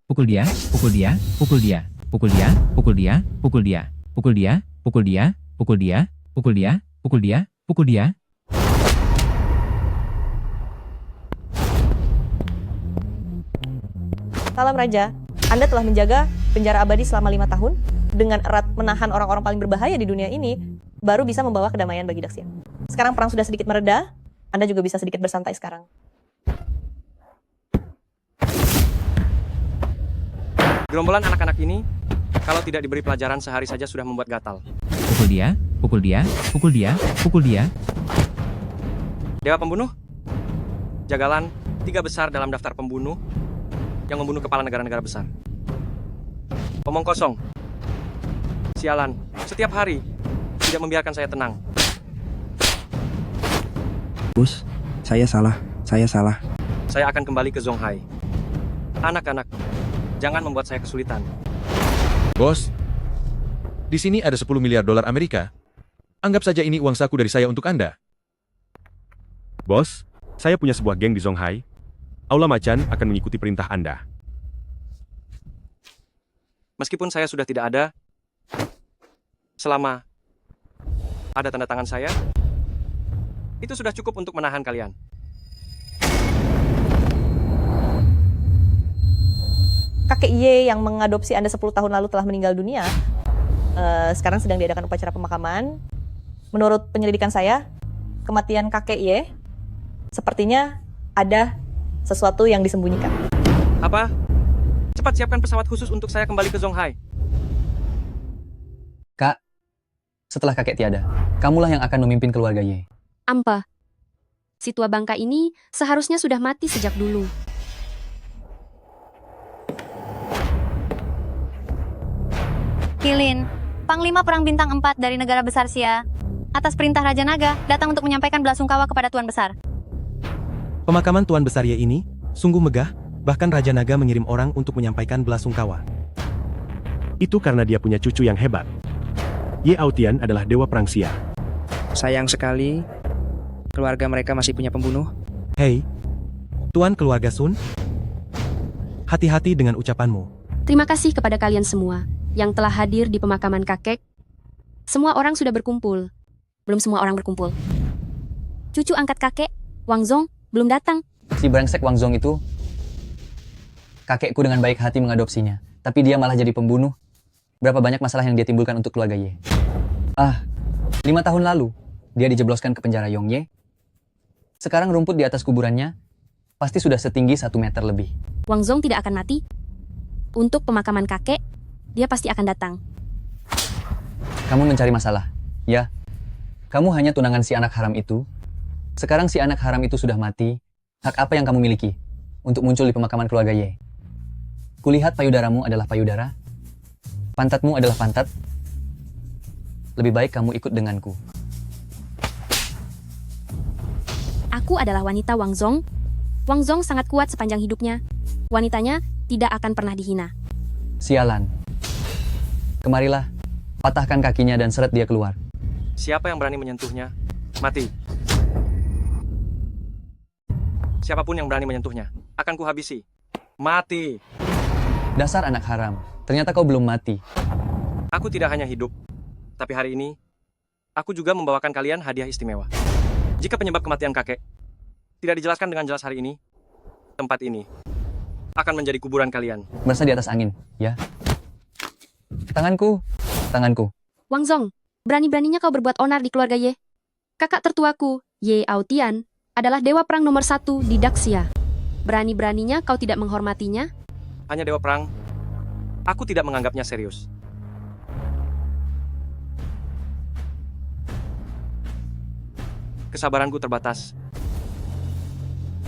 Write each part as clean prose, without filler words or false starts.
pukul dia, pukul dia, pukul dia, pukul dia, pukul dia, pukul dia, pukul dia, pukul dia, pukul dia, pukul dia, pukul dia, pukul dia. Salam Raja, Anda telah menjaga penjara abadi selama 5 tahun dengan erat menahan orang-orang paling berbahaya di dunia ini, baru bisa membawa kedamaian bagi Daxia. Sekarang perang sudah sedikit mereda, Anda juga bisa sedikit bersantai sekarang. Gerombolan anak-anak ini, kalau tidak diberi pelajaran sehari saja sudah membuat gatal. Pukul dia, pukul dia, pukul dia, pukul dia. Dewa pembunuh? Jagalan, 3 besar dalam daftar pembunuh yang membunuh kepala negara-negara besar. Omong kosong. Sialan, setiap hari tidak membiarkan saya tenang. Bos, saya salah. Saya akan kembali ke Zonghai. Anak-anak, jangan membuat saya kesulitan. Bos, di sini ada 10 miliar dolar Amerika. Anggap saja ini uang saku dari saya untuk Anda. Bos, saya punya sebuah geng di Zonghai. Aula Macan akan mengikuti perintah Anda. Meskipun saya sudah tidak ada, selama ada tanda tangan saya, itu sudah cukup untuk menahan kalian. Kakek Ye yang mengadopsi Anda 10 tahun lalu telah meninggal dunia. Sekarang sedang diadakan upacara pemakaman. Menurut penyelidikan saya, kematian kakek Ye sepertinya ada sesuatu yang disembunyikan. Apa? Cepat siapkan pesawat khusus untuk saya kembali ke Zonghai. Kak, setelah kakek tiada, kamulah yang akan memimpin keluarga Ye. Ampa, si tua bangka ini seharusnya sudah mati sejak dulu. Kilin, Panglima Perang Bintang 4 dari negara besar Xia, atas perintah Raja Naga, datang untuk menyampaikan belasungkawa kepada Tuan Besar. Pemakaman Tuan Besar Ye ini sungguh megah, bahkan Raja Naga mengirim orang untuk menyampaikan belasungkawa. Itu karena dia punya cucu yang hebat. Ye Aotian adalah dewa perang Xia. Sayang sekali, keluarga mereka masih punya pembunuh. Hei, Tuan keluarga Sun, hati-hati dengan ucapanmu. Terima kasih kepada kalian semua yang telah hadir di pemakaman kakek. Semua orang sudah berkumpul. Belum semua orang berkumpul. Cucu angkat kakek, Wang Zong, belum datang. Si brengsek Wang Zong itu, kakekku dengan baik hati mengadopsinya, tapi dia malah jadi pembunuh. Berapa banyak masalah yang dia timbulkan untuk keluarga Ye. 5 tahun lalu, dia dijebloskan ke penjara Yongye. Sekarang rumput di atas kuburannya pasti sudah setinggi 1 meter lebih. Wang Zong tidak akan mati. Untuk pemakaman kakek, dia pasti akan datang. Kamu mencari masalah, ya? Kamu hanya tunangan si anak haram itu. Sekarang si anak haram itu sudah mati. Hak apa yang kamu miliki untuk muncul di pemakaman keluarga Ye? Kulihat payudaramu adalah payudara. Pantatmu adalah pantat. Lebih baik kamu ikut denganku. Aku adalah wanita Wang Zong. Wang Zong sangat kuat sepanjang hidupnya. Wanitanya tidak akan pernah dihina. Sialan. Kemarilah, patahkan kakinya dan seret dia keluar. Siapa yang berani menyentuhnya, mati. Siapapun yang berani menyentuhnya, akan kuhabisi. Mati. Dasar anak haram, ternyata kau belum mati. Aku tidak hanya hidup, tapi hari ini, aku juga membawakan kalian hadiah istimewa. Jika penyebab kematian kakek tidak dijelaskan dengan jelas hari ini, tempat ini akan menjadi kuburan kalian. Berasa di atas angin, ya? Tanganku, tanganku. Wang Zong, berani-beraninya kau berbuat onar di keluarga Ye. Kakak tertuaku, Ye Aotian, adalah dewa perang nomor 1 di Daxia. Berani-beraninya kau tidak menghormatinya? Hanya dewa perang, aku tidak menganggapnya serius. Kesabaranku terbatas.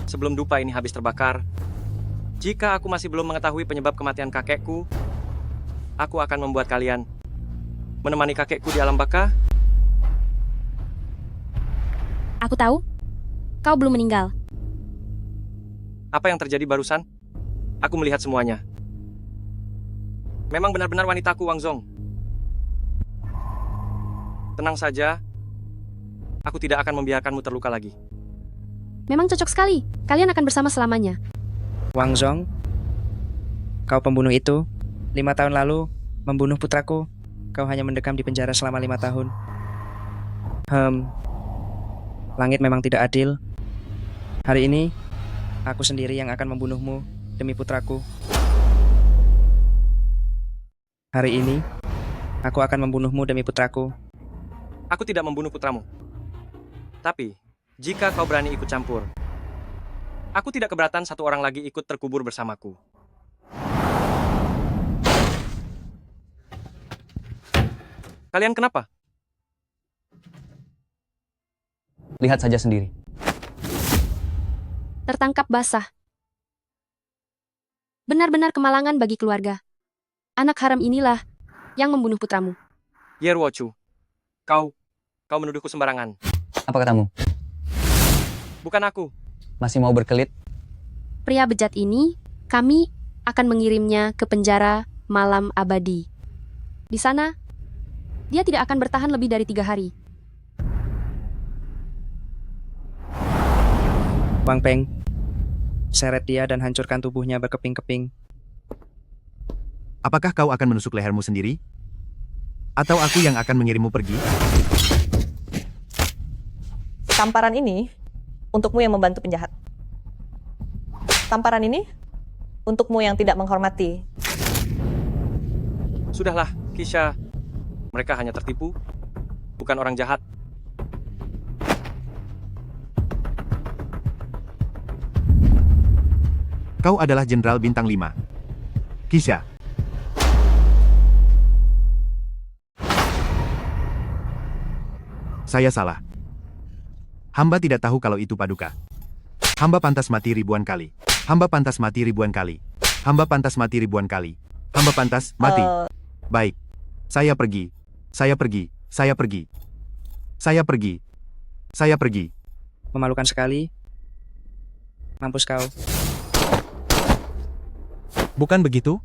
Sebelum dupa ini habis terbakar, jika aku masih belum mengetahui penyebab kematian kakekku, aku akan membuat kalian menemani kakekku di alam baka. Aku tahu, kau belum meninggal. Apa yang terjadi barusan? Aku melihat semuanya. Memang benar-benar wanitaku, Wang Zong. Tenang saja, aku tidak akan membiarkanmu terluka lagi. Memang cocok sekali. Kalian akan bersama selamanya. Wang Zong, Kau pembunuh itu, 5 tahun lalu, membunuh putraku. Kau hanya mendekam di penjara selama 5 tahun. Langit memang tidak adil. Hari ini, aku sendiri yang akan membunuhmu demi putraku. Hari ini, aku akan membunuhmu demi putraku. Aku tidak membunuh putramu. Tapi, jika kau berani ikut campur, aku tidak keberatan satu orang lagi ikut terkubur bersamaku. Kalian kenapa? Lihat saja sendiri. Tertangkap basah. Benar-benar kemalangan bagi keluarga. Anak haram inilah yang membunuh putramu. Yerwochu, kau menuduhku sembarangan. Apa katamu? Bukan aku. Masih mau berkelit? Pria bejat ini, kami akan mengirimnya ke penjara malam abadi. Di sana, dia tidak akan bertahan lebih dari 3 hari. Wang Peng, seret dia dan hancurkan tubuhnya berkeping-keping. Apakah kau akan menusuk lehermu sendiri? Atau aku yang akan mengirimmu pergi? Tamparan ini untukmu yang membantu penjahat. Tamparan ini untukmu yang tidak menghormati. Sudahlah, Kisha. Mereka hanya tertipu, bukan orang jahat. Kau adalah Jenderal Bintang 5. Kisha. Saya salah. Hamba tidak tahu kalau itu Paduka. Hamba pantas mati ribuan kali. Hamba pantas mati ribuan kali. Hamba pantas mati ribuan kali. Hamba pantas mati. Baik. Saya pergi. Saya pergi. Saya pergi. Saya pergi. Saya pergi. Memalukan sekali. Mampus kau. Bukan begitu?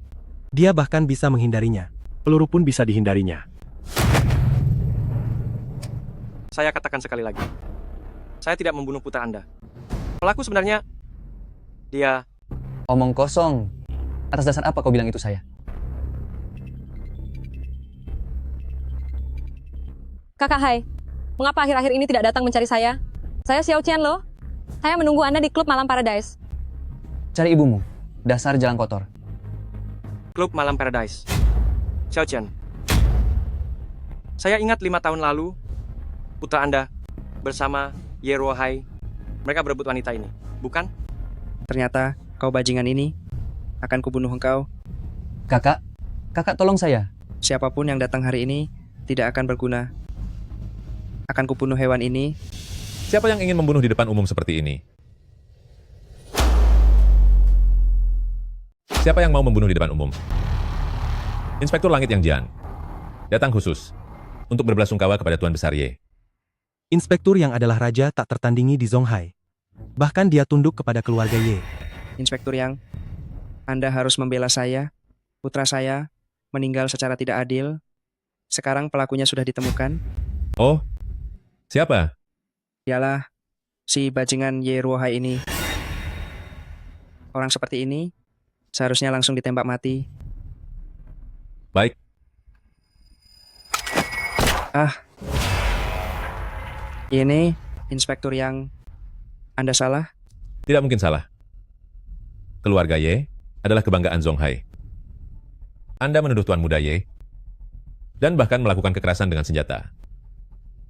Dia bahkan bisa menghindarinya. Peluru pun bisa dihindarinya. Saya katakan sekali lagi. Saya tidak membunuh putra Anda. Pelaku sebenarnya, dia... Omong kosong. Atas dasar apa kau bilang itu saya? Kakak Hai, mengapa akhir-akhir ini tidak datang mencari saya? Saya Xiao Qian loh. Saya menunggu Anda di klub Malam Paradise. Cari ibumu. Dasar jalan kotor. Klub Malam Paradise. Xiao Qian. Saya ingat 5 tahun lalu, putra Anda bersama Yeruo Hai, mereka berebut wanita ini, bukan? Ternyata kau bajingan ini akan kubunuh engkau. Kakak tolong saya. Siapapun yang datang hari ini tidak akan berguna. Akan kubunuh hewan ini. Siapa yang ingin membunuh di depan umum seperti ini? Siapa yang mau membunuh di depan umum? Inspektur Langit Yang Jian. Datang khusus untuk berbelasungkawa kepada Tuan Besar Ye. Inspektur yang adalah raja tak tertandingi di Zonghai. Bahkan dia tunduk kepada keluarga Ye. Inspektur Yang, Anda harus membela saya. Putra saya meninggal secara tidak adil. Sekarang pelakunya sudah ditemukan. Oh, siapa? Dialah si bajingan Yeruo Hai ini. Orang seperti ini seharusnya langsung ditembak mati. Baik. Ini Inspektur Yang. Anda salah? Tidak mungkin salah. Keluarga Ye adalah kebanggaan Zonghai. Anda menuduh Tuan Muda Ye dan bahkan melakukan kekerasan dengan senjata.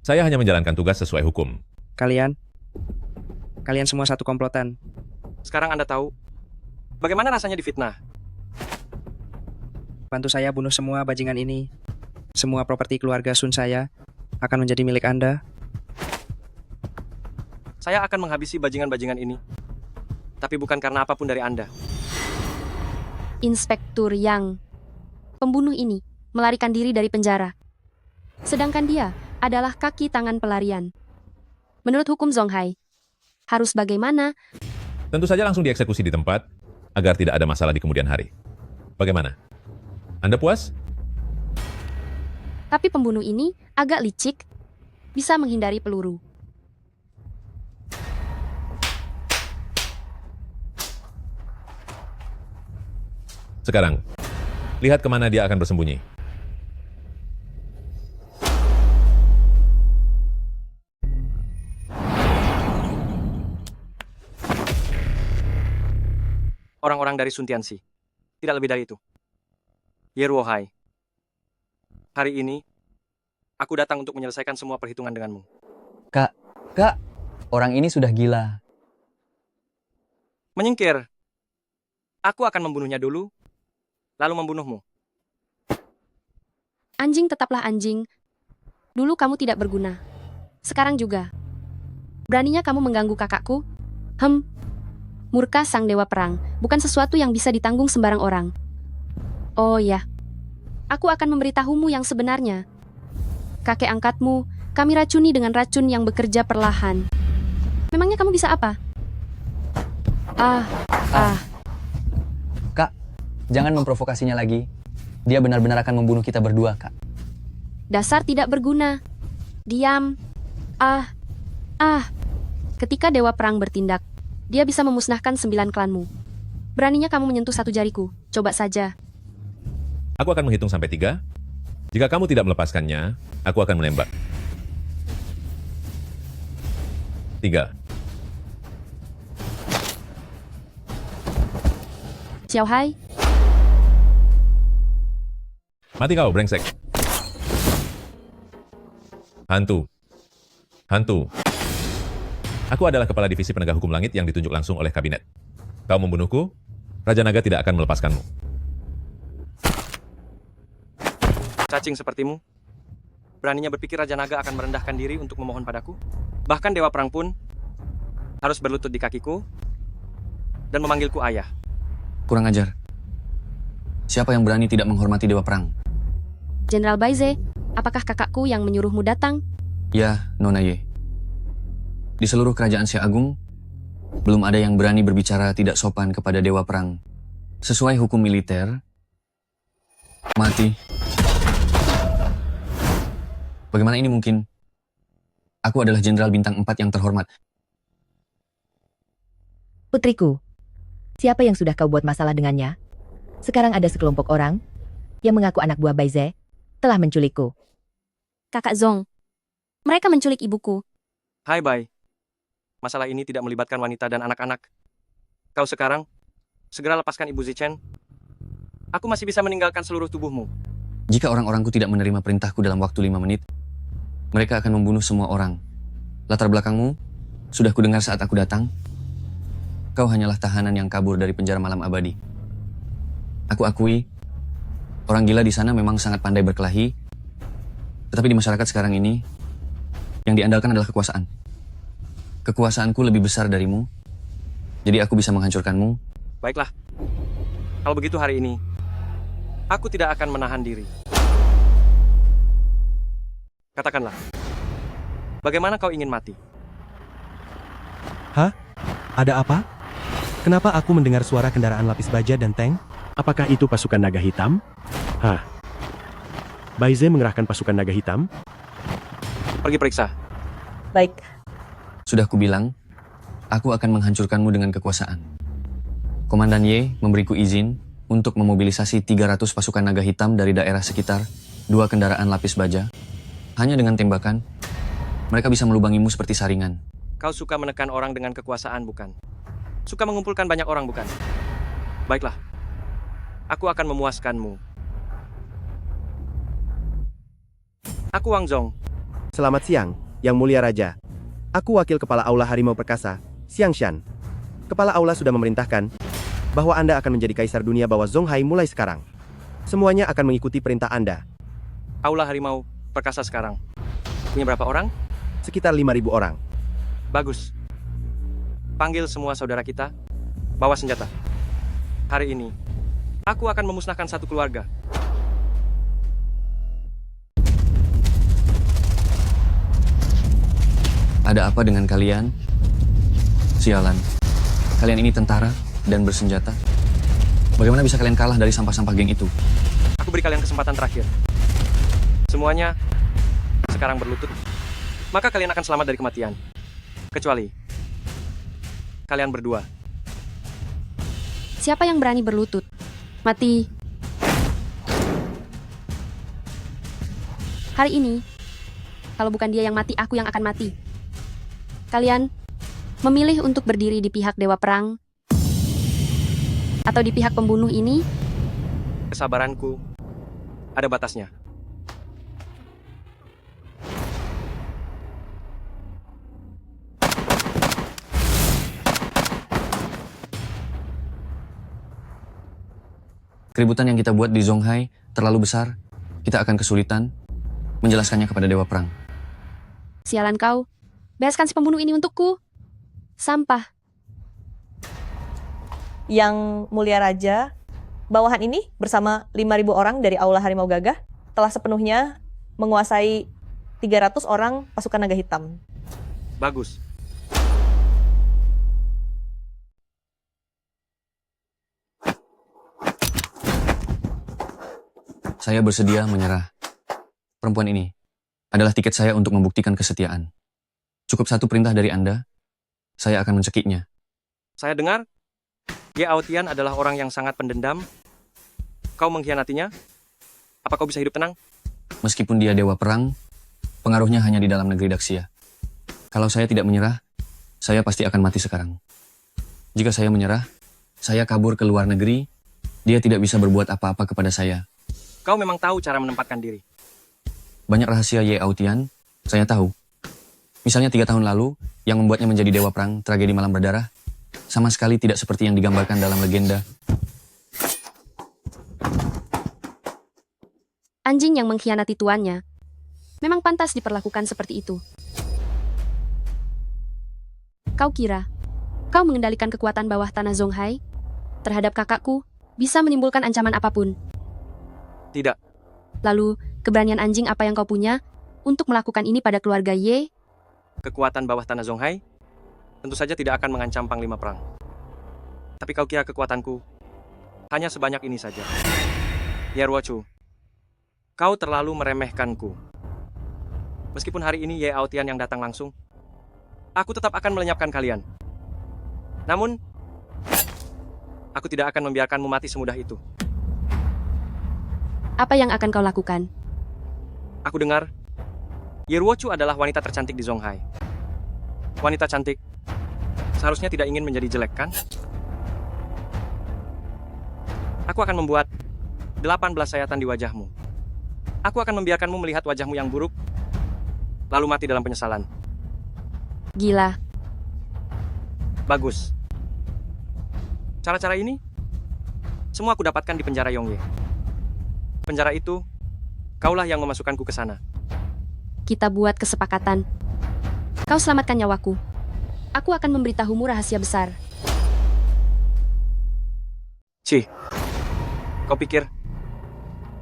Saya hanya menjalankan tugas sesuai hukum. Kalian semua satu komplotan. Sekarang Anda tahu bagaimana rasanya difitnah. Bantu saya bunuh semua bajingan ini. Semua properti keluarga Sun saya akan menjadi milik Anda. Saya akan menghabisi bajingan-bajingan ini. Tapi bukan karena apapun dari Anda. Inspektur Yang. Pembunuh ini melarikan diri dari penjara. Sedangkan dia adalah kaki tangan pelarian. Menurut hukum Zonghai, harus bagaimana? Tentu saja langsung dieksekusi di tempat agar tidak ada masalah di kemudian hari. Bagaimana? Anda puas? Tapi pembunuh ini agak licik, bisa menghindari peluru. Sekarang, lihat kemana dia akan bersembunyi. Orang-orang dari Sun Tianxi. Tidak lebih dari itu. Ye Ruohai. Hari ini, aku datang untuk menyelesaikan semua perhitungan denganmu. Kak, orang ini sudah gila. Menyingkir. Aku akan membunuhnya dulu, lalu membunuhmu. Anjing tetaplah anjing. Dulu kamu tidak berguna. Sekarang juga. Beraninya kamu mengganggu kakakku? Murka sang dewa perang, bukan sesuatu yang bisa ditanggung sembarang orang. Oh ya, aku akan memberitahumu yang sebenarnya. Kakek angkatmu, kami racuni dengan racun yang bekerja perlahan. Memangnya kamu bisa apa? Kak, jangan memprovokasinya lagi. Dia benar-benar akan membunuh kita berdua, Kak. Dasar tidak berguna. Diam. Ketika dewa perang bertindak, dia bisa memusnahkan 9 klanmu. Beraninya kamu menyentuh satu jariku. Coba saja. Aku akan menghitung sampai 3. Jika kamu tidak melepaskannya, aku akan menembak. 3. Xiao Hai, Mati kau, brengsek. Hantu. Aku adalah kepala divisi penegak hukum langit yang ditunjuk langsung oleh kabinet. Kau membunuhku, Raja Naga tidak akan melepaskanmu. Cacing sepertimu, beraninya berpikir Raja Naga akan merendahkan diri untuk memohon padaku. Bahkan Dewa Perang pun harus berlutut di kakiku dan memanggilku ayah. Kurang ajar. Siapa yang berani tidak menghormati Dewa Perang? Jenderal Baize, apakah kakakku yang menyuruhmu datang? Ya, Nona Ye. Di seluruh kerajaan Xia Agung, belum ada yang berani berbicara tidak sopan kepada Dewa Perang. Sesuai hukum militer, mati. Bagaimana ini mungkin? Aku adalah Jenderal Bintang 4 yang terhormat. Putriku, siapa yang sudah kau buat masalah dengannya? Sekarang ada sekelompok orang yang mengaku anak buah Baize telah menculikku. Kakak Zong. Mereka menculik ibuku. Hai Bai, masalah ini tidak melibatkan wanita dan anak-anak. Kau sekarang, segera lepaskan Ibu Zichen. Aku masih bisa meninggalkan seluruh tubuhmu. Jika orang-orangku tidak menerima perintahku dalam waktu 5 menit, mereka akan membunuh semua orang. Latar belakangmu sudah kudengar saat aku datang. Kau hanyalah tahanan yang kabur dari penjara malam abadi. Aku akui, orang gila di sana memang sangat pandai berkelahi, tetapi di masyarakat sekarang ini, yang diandalkan adalah kekuasaan. Kekuasaanku lebih besar darimu, jadi aku bisa menghancurkanmu. Baiklah, kalau begitu hari ini, aku tidak akan menahan diri. Katakanlah, bagaimana kau ingin mati? Hah? Ada apa? Kenapa aku mendengar suara kendaraan lapis baja dan tank? Apakah itu pasukan naga hitam? Hah? Baize mengerahkan pasukan naga hitam? Pergi periksa. Baik. Sudah kubilang, aku akan menghancurkanmu dengan kekuasaan. Komandan Ye memberiku izin untuk memobilisasi 300 pasukan naga hitam dari daerah sekitar, 2 kendaraan lapis baja. Hanya dengan tembakan, mereka bisa melubangimu seperti saringan. Kau suka menekan orang dengan kekuasaan, bukan? Suka mengumpulkan banyak orang, bukan? Baiklah, aku akan memuaskanmu. Aku Wang Zong. Selamat siang, Yang Mulia Raja. Aku Wakil Kepala Aula Harimau Perkasa, Xiang Shan. Kepala Aula sudah memerintahkan bahwa Anda akan menjadi Kaisar Dunia bawah Zonghai mulai sekarang. Semuanya akan mengikuti perintah Anda. Aula Harimau Perkasa sekarang punya berapa orang? Sekitar 5.000 orang. Bagus. Panggil semua saudara kita, bawa senjata. Hari ini, aku akan memusnahkan satu keluarga. Ada apa dengan kalian? Sialan. Kalian ini tentara dan bersenjata. Bagaimana bisa kalian kalah dari sampah-sampah geng itu? Aku beri kalian kesempatan terakhir. Semuanya sekarang berlutut. Maka kalian akan selamat dari kematian. Kecuali kalian berdua. Siapa yang berani berlutut? Mati. Hari ini, kalau bukan dia yang mati, aku yang akan mati. Kalian memilih untuk berdiri di pihak Dewa Perang atau di pihak pembunuh ini? Kesabaranku ada batasnya. Keributan yang kita buat di Zonghai terlalu besar. Kita akan kesulitan menjelaskannya kepada Dewa Perang. Sialan kau. Bebaskan si pembunuh ini untukku. Sampah. Yang Mulia Raja, bawahan ini bersama 5.000 orang dari Aula Harimau Gagah telah sepenuhnya menguasai 300 orang pasukan naga hitam. Bagus. Saya bersedia menyerah. Perempuan ini adalah tiket saya untuk membuktikan kesetiaan. Cukup satu perintah dari Anda, saya akan mencekiknya. Saya dengar, Ye Aotian adalah orang yang sangat pendendam. Kau mengkhianatinya? Apa kau bisa hidup tenang? Meskipun dia Dewa Perang, pengaruhnya hanya di dalam negeri Daxia. Kalau saya tidak menyerah, saya pasti akan mati sekarang. Jika saya menyerah, saya kabur ke luar negeri, dia tidak bisa berbuat apa-apa kepada saya. Kau memang tahu cara menempatkan diri. Banyak rahasia Ye Aotian, saya tahu. Misalnya 3 tahun lalu, yang membuatnya menjadi Dewa Perang, tragedi Malam Berdarah, sama sekali tidak seperti yang digambarkan dalam legenda. Anjing yang mengkhianati tuannya memang pantas diperlakukan seperti itu. Kau kira kau mengendalikan kekuatan bawah tanah Zonghai terhadap kakakku bisa menimbulkan ancaman apapun? Tidak. Lalu, keberanian anjing apa yang kau punya untuk melakukan ini pada keluarga Ye? Kekuatan bawah tanah Zonghai tentu saja tidak akan mengancam Panglima Perang. Tapi kau kira kekuatanku hanya sebanyak ini saja. Yerwochu, kau terlalu meremehkanku. Meskipun hari ini Ye Aotian yang datang langsung, aku tetap akan melenyapkan kalian. Namun, aku tidak akan membiarkanmu mati semudah itu. Apa yang akan kau lakukan? Aku dengar, Yerwochu adalah wanita tercantik di Zonghai. Wanita cantik seharusnya tidak ingin menjadi jelek, kan? Aku akan membuat 18 sayatan di wajahmu. Aku akan membiarkanmu melihat wajahmu yang buruk, lalu mati dalam penyesalan. Gila. Bagus. Cara-cara ini, semua aku dapatkan di penjara Yongye. Penjara itu, kaulah yang memasukkanku ke sana. Kita buat kesepakatan. Kau selamatkan nyawaku. Aku akan memberitahumu rahasia besar. Cih, kau pikir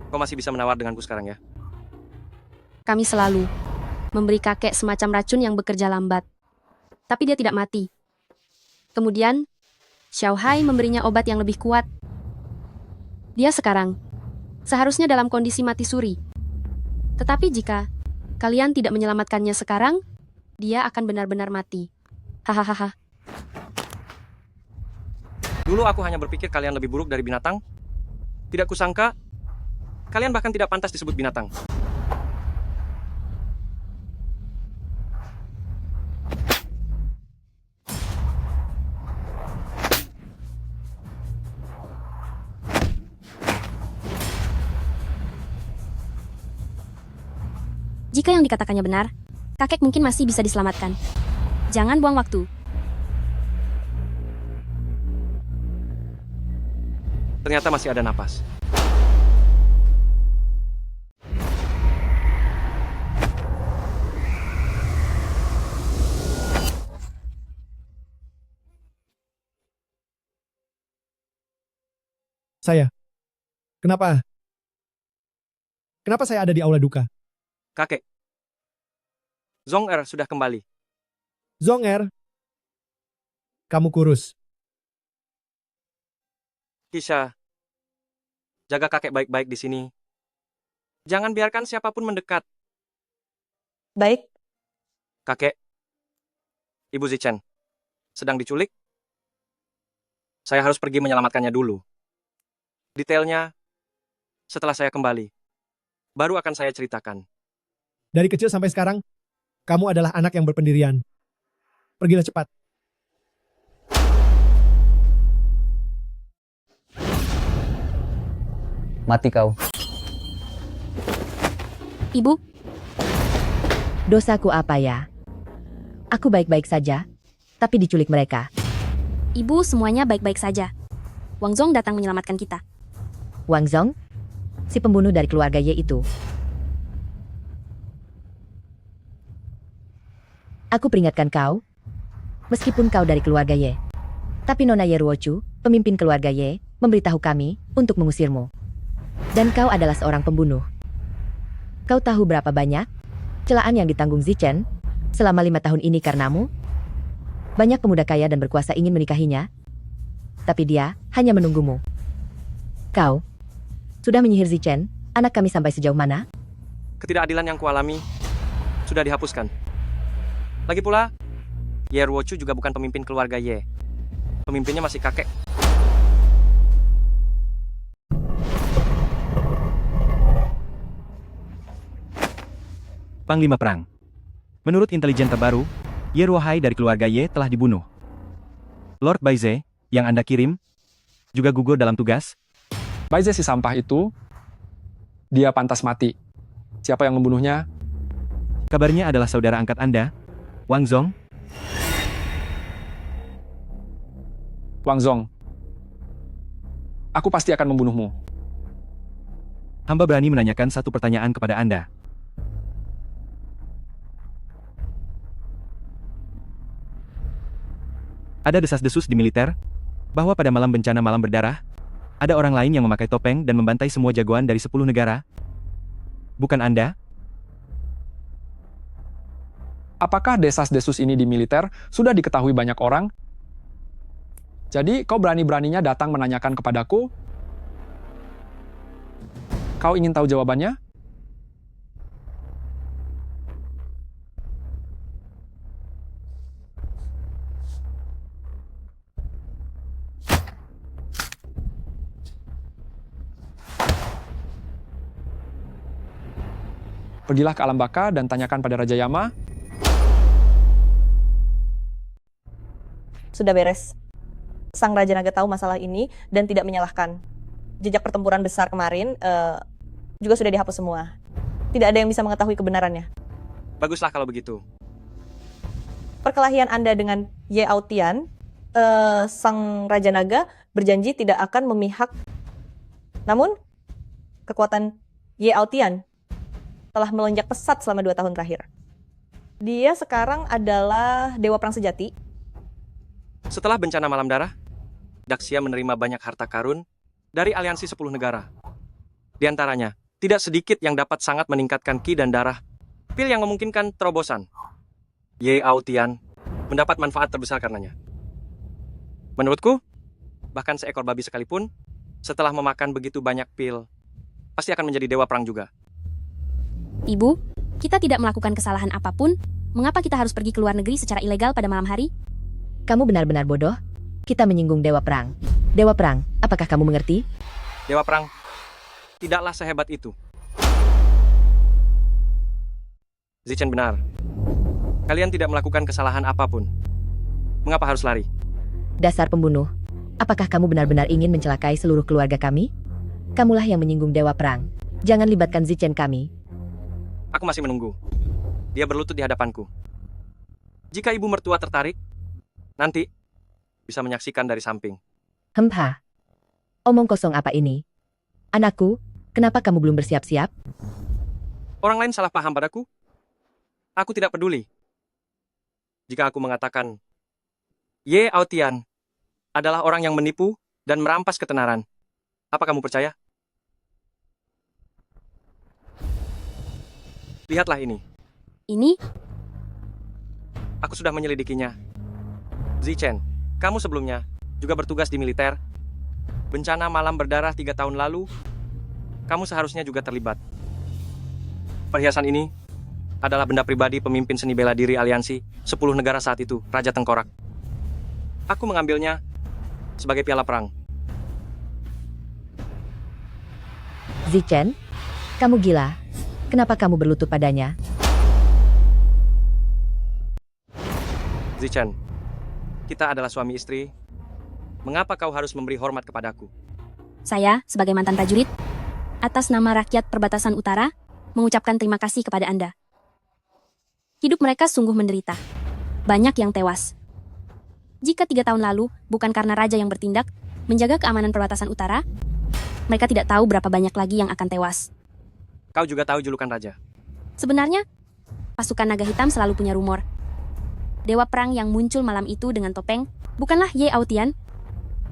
kau masih bisa menawar denganku sekarang ya? Kami selalu memberi kakek semacam racun yang bekerja lambat. Tapi dia tidak mati. Kemudian, Xiao Hai memberinya obat yang lebih kuat. Dia sekarang seharusnya dalam kondisi mati suri. Tetapi jika kalian tidak menyelamatkannya sekarang, dia akan benar-benar mati. Hahaha. Dulu aku hanya berpikir kalian lebih buruk dari binatang. Tidak kusangka, kalian bahkan tidak pantas disebut binatang. Jika yang dikatakannya benar, kakek mungkin masih bisa diselamatkan. Jangan buang waktu. Ternyata masih ada napas. Saya. Kenapa? Kenapa saya ada di aula duka? Kakek, Zong-er sudah kembali. Zong-er, kamu kurus. Kisha, jaga kakek baik-baik di sini. Jangan biarkan siapapun mendekat. Baik. Kakek, Ibu Zichen, sedang diculik. Saya harus pergi menyelamatkannya dulu. Detailnya, setelah saya kembali, baru akan saya ceritakan. Dari kecil sampai sekarang, kamu adalah anak yang berpendirian. Pergilah cepat. Mati kau. Ibu, Dosaku apa ya? Aku baik-baik saja, tapi diculik mereka. ibu semuanya baik-baik saja. Wang Zong datang menyelamatkan kita. Wang Zong? Si pembunuh dari keluarga Ye itu. Aku peringatkan kau, meskipun kau dari keluarga Ye. Tapi Nona Ye Ruochu, pemimpin keluarga Ye, memberitahu kami untuk mengusirmu. Dan kau adalah seorang pembunuh. Kau tahu berapa banyak celaan yang ditanggung Zichen selama 5 tahun ini karenamu? Banyak pemuda kaya dan berkuasa ingin menikahinya, tapi dia hanya menunggumu. Kau sudah menyihir Zichen, anak kami sampai sejauh mana? Ketidakadilan yang kualami sudah dihapuskan. Lagi pula, Ye Ruochu juga bukan pemimpin keluarga Ye. Pemimpinnya masih kakek. Panglima Perang. Menurut intelijen terbaru, Ye Ruohai dari keluarga Ye telah dibunuh. Lord Baize, yang Anda kirim, juga gugur dalam tugas. Baize si sampah itu, dia pantas mati. Siapa yang membunuhnya? Kabarnya adalah saudara angkat Anda, Wang Zong. Wang Zong, aku pasti akan membunuhmu. Hamba berani menanyakan satu pertanyaan kepada Anda. Ada desas-desus di militer, bahwa pada malam bencana malam berdarah, ada orang lain yang memakai topeng dan membantai semua jagoan dari 10 negara. Bukan Anda? Apakah desas-desus ini di militer sudah diketahui banyak orang? Jadi kau berani-beraninya datang menanyakan kepadaku? Kau ingin tahu jawabannya? Pergilah ke alam baka dan tanyakan pada Raja Yama. Sudah beres. Sang Raja Naga tahu masalah ini dan tidak menyalahkan. Jejak pertempuran besar kemarin juga sudah dihapus semua. Tidak ada yang bisa mengetahui kebenarannya. Baguslah kalau begitu. Perkelahian Anda dengan Ye Aotian, Sang Raja Naga berjanji tidak akan memihak. Namun, kekuatan Ye Aotian telah melonjak pesat selama 2 tahun terakhir. Dia sekarang adalah dewa perang sejati. Setelah bencana malam darah, Daxia menerima banyak harta karun dari aliansi 10 negara. Di antaranya, tidak sedikit yang dapat sangat meningkatkan ki dan darah, pil yang memungkinkan terobosan. Ye Aotian mendapat manfaat terbesar karenanya. Menurutku, bahkan seekor babi sekalipun, setelah memakan begitu banyak pil, pasti akan menjadi dewa perang juga. Ibu, kita tidak melakukan kesalahan apapun. Mengapa kita harus pergi ke luar negeri secara ilegal pada malam hari? Kamu benar-benar bodoh. Kita menyinggung Dewa Perang. Dewa Perang, apakah kamu mengerti? Dewa perang tidaklah sehebat itu. Zichen benar. Kalian tidak melakukan kesalahan apapun. Mengapa harus lari? Dasar pembunuh. Apakah kamu benar-benar ingin mencelakai seluruh keluarga kami? Kamulah yang menyinggung Dewa Perang. Jangan libatkan Zichen kami. Aku masih menunggu. Dia berlutut di hadapanku. Jika ibu mertua tertarik, nanti bisa menyaksikan dari samping. Hempha. Omong kosong apa ini? Anakku, kenapa kamu belum bersiap-siap? Orang lain salah paham padaku. Aku tidak peduli. Jika aku mengatakan, Ye Aotian adalah orang yang menipu dan merampas ketenaran. Apa kamu percaya? Lihatlah ini. Ini? Aku sudah menyelidikinya. Zichen, kamu sebelumnya juga bertugas di militer. Bencana malam berdarah 3 tahun lalu, kamu seharusnya juga terlibat. Perhiasan ini adalah benda pribadi pemimpin seni bela diri aliansi 10 negara saat itu, Raja Tengkorak. Aku mengambilnya sebagai piala perang. Zichen, kamu gila. Kenapa kamu berlutut padanya? Zichen, kita adalah suami istri. Mengapa kau harus memberi hormat kepadaku? Saya, sebagai mantan prajurit, atas nama rakyat perbatasan utara, mengucapkan terima kasih kepada Anda. Hidup mereka sungguh menderita. Banyak yang tewas. Jika 3 tahun lalu, bukan karena raja yang bertindak, menjaga keamanan perbatasan utara, mereka tidak tahu berapa banyak lagi yang akan tewas. Kau juga tahu julukan raja. Sebenarnya, pasukan naga hitam selalu punya rumor. Dewa perang yang muncul malam itu dengan topeng bukanlah Ye Aotian,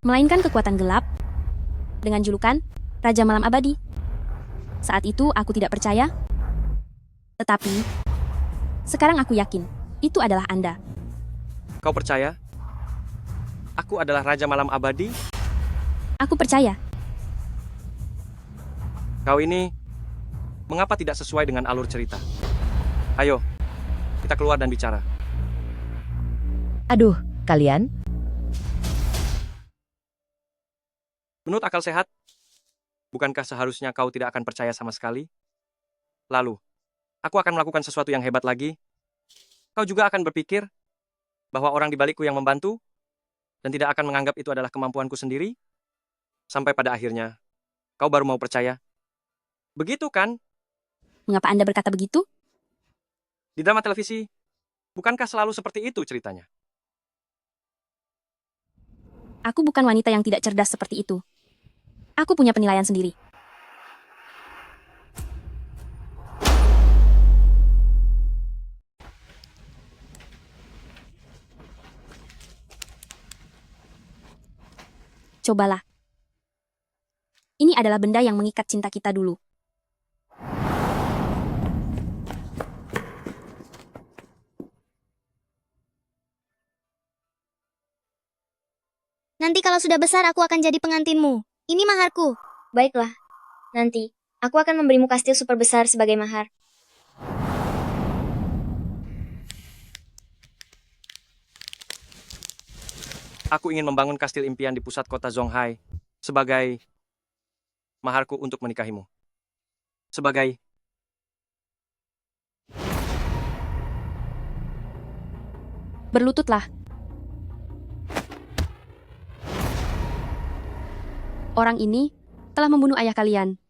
melainkan kekuatan gelap dengan julukan Raja Malam Abadi. Saat itu aku tidak percaya, tetapi sekarang aku yakin itu adalah Anda. Kau percaya? Aku adalah Raja Malam Abadi? Aku percaya. Kau ini, mengapa tidak sesuai dengan alur cerita? Ayo, kita keluar dan bicara. Aduh, kalian? Menurut akal sehat, bukankah seharusnya kau tidak akan percaya sama sekali? Lalu, aku akan melakukan sesuatu yang hebat lagi. Kau juga akan berpikir bahwa orang di balikku yang membantu dan tidak akan menganggap itu adalah kemampuanku sendiri? Sampai pada akhirnya, kau baru mau percaya. Begitu kan? Mengapa Anda berkata begitu? Di drama televisi, bukankah selalu seperti itu ceritanya? Aku bukan wanita yang tidak cerdas seperti itu. Aku punya penilaian sendiri. Cobalah. Ini adalah benda yang mengikat cinta kita dulu. Nanti kalau sudah besar aku akan jadi pengantinmu. Ini maharku. Baiklah. Nanti, aku akan memberimu kastil super besar sebagai mahar. Aku ingin membangun kastil impian di pusat kota Zonghai sebagai maharku untuk menikahimu. Sebagai berlututlah. Orang ini telah membunuh ayah kalian.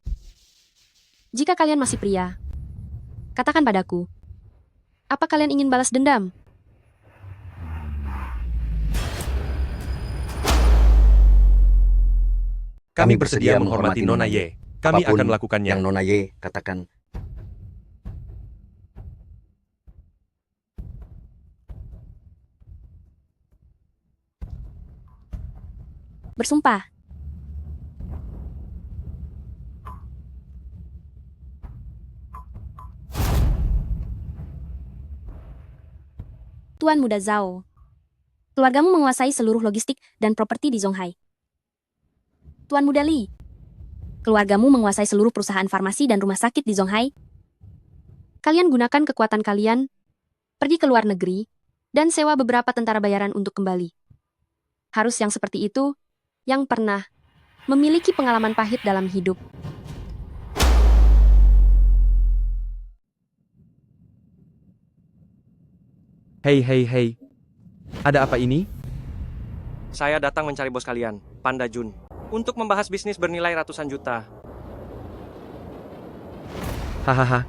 Jika kalian masih pria, katakan padaku, apa kalian ingin balas dendam? Kami bersedia menghormati Nona Ye. Kami akan melakukannya. Yang Nona Ye katakan. Bersumpah. Tuan Muda Zhao, keluargamu menguasai seluruh logistik dan properti di Zonghai. Tuan Muda Li, keluargamu menguasai seluruh perusahaan farmasi dan rumah sakit di Zonghai. Kalian gunakan kekuatan kalian, pergi ke luar negeri, dan sewa beberapa tentara bayaran untuk kembali. Harus yang seperti itu, yang pernah memiliki pengalaman pahit dalam hidup. Hei. Ada apa ini? saya datang mencari bos kalian, Panda Jun, untuk membahas bisnis bernilai ratusan juta. Hahaha.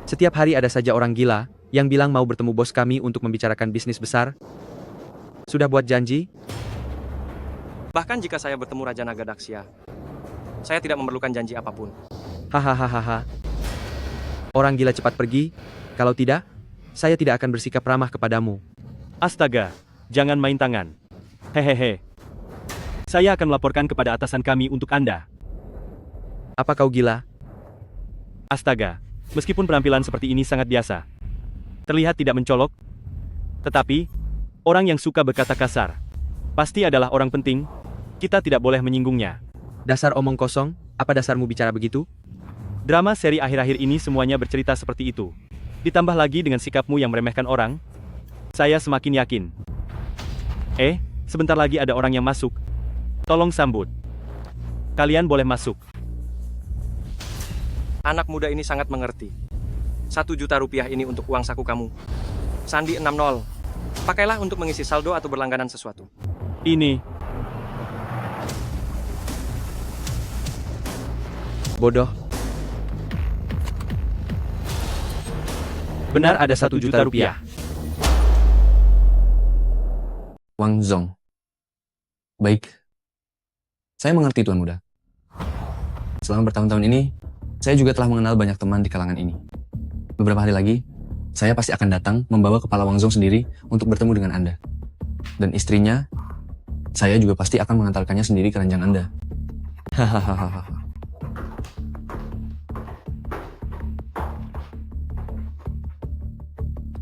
Setiap hari ada saja orang gila yang bilang mau bertemu bos kami untuk membicarakan bisnis besar. Sudah buat janji? Bahkan jika saya bertemu Raja Naga Daxia, saya tidak memerlukan janji apapun. Hahaha. Orang gila cepat pergi, kalau tidak, saya tidak akan bersikap ramah kepadamu. Astaga, jangan main tangan. Hehehe. Saya akan melaporkan kepada atasan kami untuk Anda. Apa kau gila? Astaga, meskipun penampilan seperti ini sangat biasa, terlihat tidak mencolok, tetapi, orang yang suka berkata kasar, pasti adalah orang penting, kita tidak boleh menyinggungnya. Dasar omong kosong, apa dasarmu bicara begitu? Drama seri akhir-akhir ini semuanya bercerita seperti itu. Ditambah lagi dengan sikapmu yang meremehkan orang, saya semakin yakin. Sebentar lagi ada orang yang masuk. Tolong sambut. Kalian boleh masuk. Anak muda ini sangat mengerti. 1 juta rupiah ini untuk uang saku kamu. Sandi 60. Pakailah untuk mengisi saldo atau berlangganan sesuatu. Ini. Bodoh. Benar ada 1 juta rupiah. Wang Zong. Baik. Saya mengerti Tuan Muda. Selama bertahun-tahun ini, saya juga telah mengenal banyak teman di kalangan ini. Beberapa hari lagi, saya pasti akan datang membawa kepala Wang Zong sendiri untuk bertemu dengan Anda. Dan istrinya, saya juga pasti akan mengantarkannya sendiri ke ranjang Anda. Hahaha.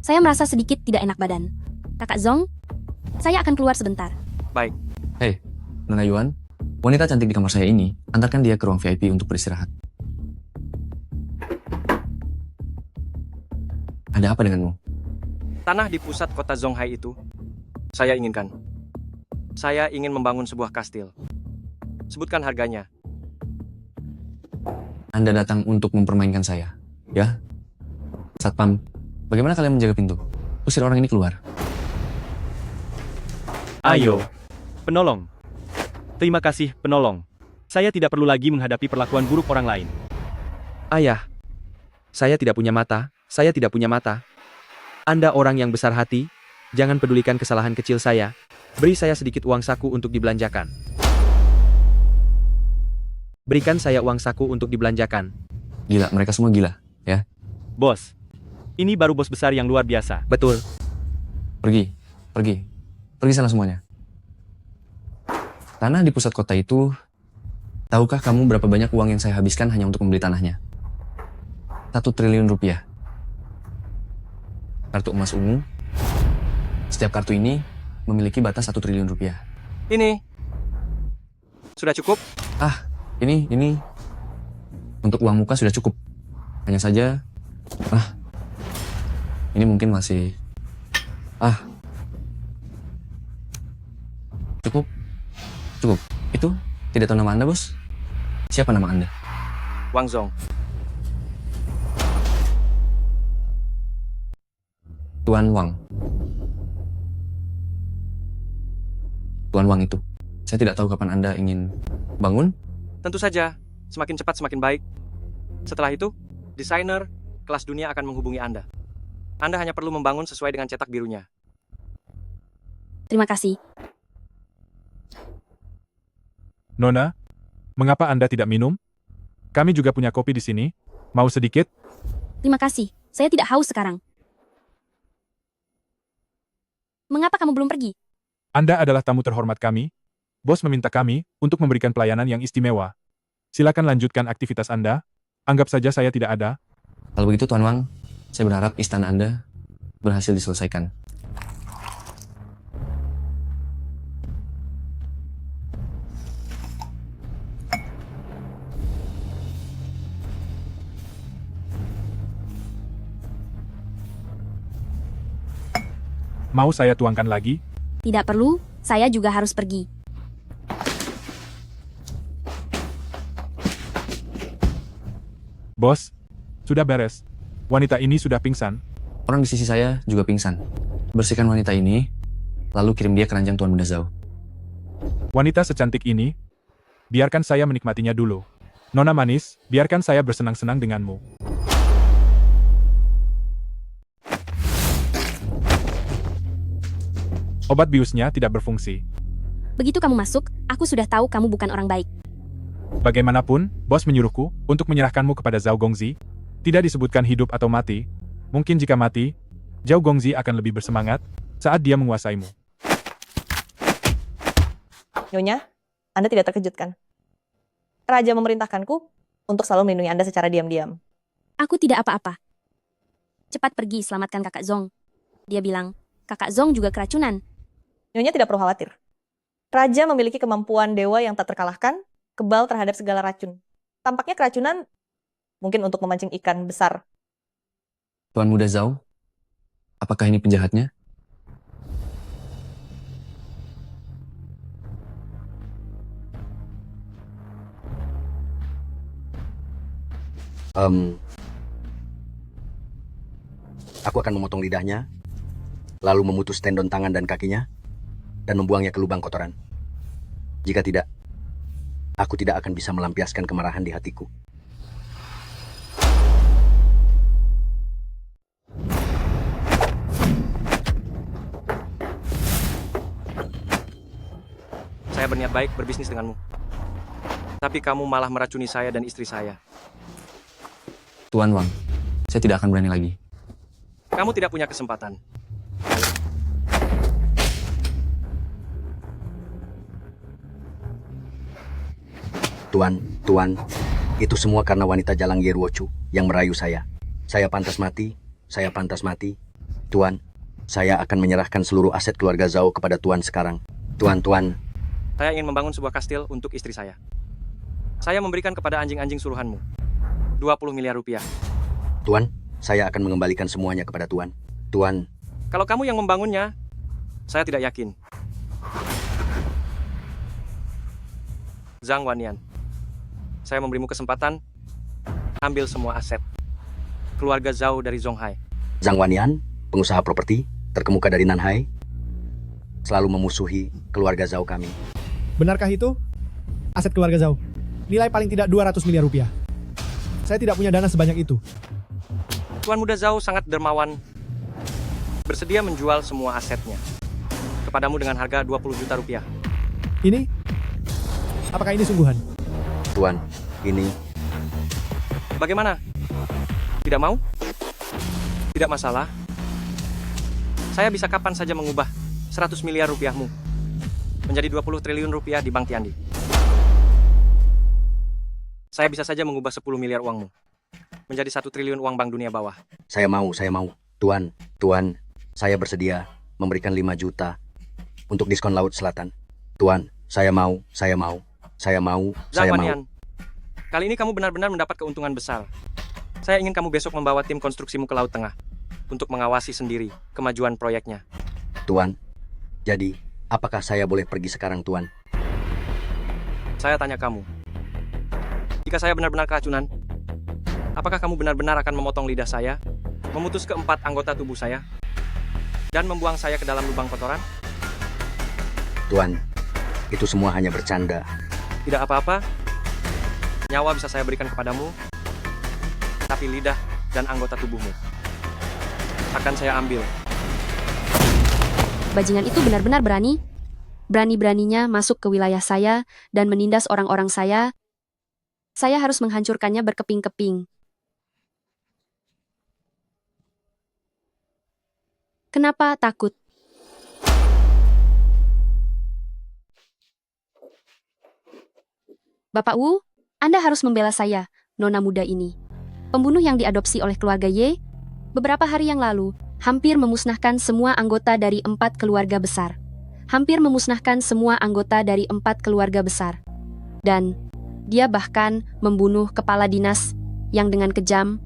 Saya merasa sedikit tidak enak badan. Kakak Zong, saya akan keluar sebentar. Baik. Hei, Nona Yuan, wanita cantik di kamar saya ini, antarkan dia ke ruang VIP untuk beristirahat. Ada apa denganmu? Tanah di pusat kota Zonghai itu, saya inginkan. Saya ingin membangun sebuah kastil. Sebutkan harganya. Anda datang untuk mempermainkan saya, ya? Satpam, bagaimana kalian menjaga pintu? Usir orang ini keluar. Ayo, penolong. Terima kasih, penolong. Saya tidak perlu lagi menghadapi perlakuan buruk orang lain. Ayah, saya tidak punya mata, saya tidak punya mata. Anda orang yang besar hati, jangan pedulikan kesalahan kecil saya. Beri saya sedikit uang saku untuk dibelanjakan. Berikan saya uang saku untuk dibelanjakan. Gila, mereka semua gila, ya? Bos, ini baru bos besar yang luar biasa. Betul. Pergi, pergi. Pergi sana semuanya. Tanah di pusat kota itu, tahukah kamu berapa banyak uang yang saya habiskan hanya untuk membeli tanahnya? 1 triliun rupiah. Kartu emas ungu. Setiap kartu ini memiliki batas 1 triliun rupiah. Ini. Sudah cukup? Ah, ini. Untuk uang muka sudah cukup. Hanya saja, ini mungkin masih... Cukup. Itu tidak tahu nama Anda, Bos? Siapa nama Anda? Wang Zong. Tuan Wang. Tuan Wang itu. Saya tidak tahu kapan Anda ingin bangun. Tentu saja, semakin cepat semakin baik. Setelah itu, desainer kelas dunia akan menghubungi Anda. Anda hanya perlu membangun sesuai dengan cetak birunya. Terima kasih. Nona, mengapa Anda tidak minum? Kami juga punya kopi di sini. Mau sedikit? Terima kasih. Saya tidak haus sekarang. Mengapa kamu belum pergi? Anda adalah tamu terhormat kami. Bos meminta kami untuk memberikan pelayanan yang istimewa. Silakan lanjutkan aktivitas Anda. Anggap saja saya tidak ada. Kalau begitu, Tuan Wang, saya berharap istana Anda berhasil diselesaikan. Mau saya tuangkan lagi? Tidak perlu, saya juga harus pergi. Bos, sudah beres. Wanita ini sudah pingsan. Orang di sisi saya juga pingsan. Bersihkan wanita ini, lalu kirim dia ke ranjang Tuan Muda Zhao. Wanita secantik ini, biarkan saya menikmatinya dulu. Nona manis, biarkan saya bersenang-senang denganmu. Obat biusnya tidak berfungsi. Begitu kamu masuk, aku sudah tahu kamu bukan orang baik. Bagaimanapun, bos menyuruhku untuk menyerahkanmu kepada Zhao Gongzi. Tidak disebutkan hidup atau mati. Mungkin jika mati, Zhao Gongzi akan lebih bersemangat saat dia menguasaimu. Nyonya, Anda tidak terkejut kan? Raja memerintahkanku untuk selalu melindungi Anda secara diam-diam. Aku tidak apa-apa. Cepat pergi selamatkan kakak Zong. Dia bilang, kakak Zong juga keracunan. Nyonya tidak perlu khawatir. Raja memiliki kemampuan dewa yang tak terkalahkan, kebal terhadap segala racun. Tampaknya keracunan mungkin untuk memancing ikan besar. Tuan Muda Zhao, apakah ini penjahatnya? Aku akan memotong lidahnya, lalu memutus tendon tangan dan kakinya, dan membuangnya ke lubang kotoran. Jika tidak, aku tidak akan bisa melampiaskan kemarahan di hatiku. Saya berniat baik berbisnis denganmu. Tapi kamu malah meracuni saya dan istri saya. Tuan Wang, saya tidak akan berani lagi. Kamu tidak punya kesempatan. Tuan, itu semua karena wanita jalang Yeruochu yang merayu saya. Saya pantas mati. Tuan, saya akan menyerahkan seluruh aset keluarga Zhao kepada Tuan sekarang. Tuan. Saya ingin membangun sebuah kastil untuk istri saya. Saya memberikan kepada anjing-anjing suruhanmu 20 miliar rupiah. Tuan, saya akan mengembalikan semuanya kepada Tuan. Tuan, Kalau kamu yang membangunnya, saya tidak yakin. Zhang Wanyan, saya memberimu kesempatan ambil semua aset keluarga Zhao dari Zonghai. Zhang Wanyan, pengusaha properti terkemuka dari Nanhai, selalu memusuhi keluarga Zhao kami. Benarkah itu? Aset keluarga Zhao. Nilai paling tidak 200 miliar rupiah. Saya tidak punya dana sebanyak itu. Tuan muda Zhao sangat dermawan, bersedia menjual semua asetnya kepadamu dengan harga 20 juta rupiah. Ini? Apakah ini sungguhan? Tuan, ini... Bagaimana? Tidak mau? Tidak masalah. Saya bisa kapan saja mengubah 100 miliar rupiahmu menjadi 20 triliun rupiah di Bank Tiandi. Saya bisa saja mengubah 10 miliar uangmu menjadi 1 triliun uang Bank Dunia Bawah. Saya mau. Tuan, saya bersedia memberikan 5 juta untuk diskon Laut Selatan. Tuan, saya mau. Zhang Wanyan, kali ini kamu benar-benar mendapat keuntungan besar. Saya ingin kamu besok membawa tim konstruksimu ke Laut Tengah untuk mengawasi sendiri kemajuan proyeknya. Tuan, jadi apakah saya boleh pergi sekarang, Tuan? Saya tanya kamu, jika saya benar-benar keracunan, apakah kamu benar-benar akan memotong lidah saya, memutus keempat anggota tubuh saya, dan membuang saya ke dalam lubang kotoran? Tuan, itu semua hanya bercanda. Tidak apa-apa, nyawa bisa saya berikan kepadamu, tapi lidah dan anggota tubuhmu akan saya ambil. Bajingan itu benar-benar berani. Berani-beraninya masuk ke wilayah saya dan menindas orang-orang saya. Saya harus menghancurkannya berkeping-keping. Kenapa takut? Bapak Wu, Anda harus membela saya, nona muda ini. Pembunuh yang diadopsi oleh keluarga Ye, beberapa hari yang lalu, hampir memusnahkan semua anggota dari 4 keluarga besar. Dan dia bahkan membunuh kepala dinas yang dengan kejam.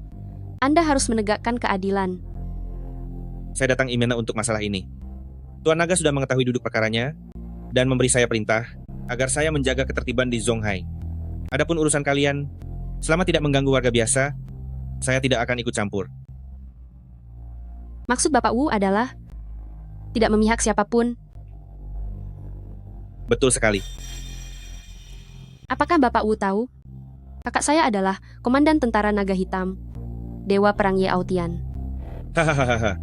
Anda harus menegakkan keadilan. Saya datang Imena untuk masalah ini. Tuan Naga sudah mengetahui duduk perkaranya dan memberi saya perintah agar saya menjaga ketertiban di Zonghai. Adapun urusan kalian, selama tidak mengganggu warga biasa, saya tidak akan ikut campur. Maksud Bapak Wu adalah tidak memihak siapapun. Betul sekali. Apakah Bapak Wu tahu? Kakak saya adalah Komandan Tentara Naga Hitam, Dewa Perang Ye Aotian. Hahaha.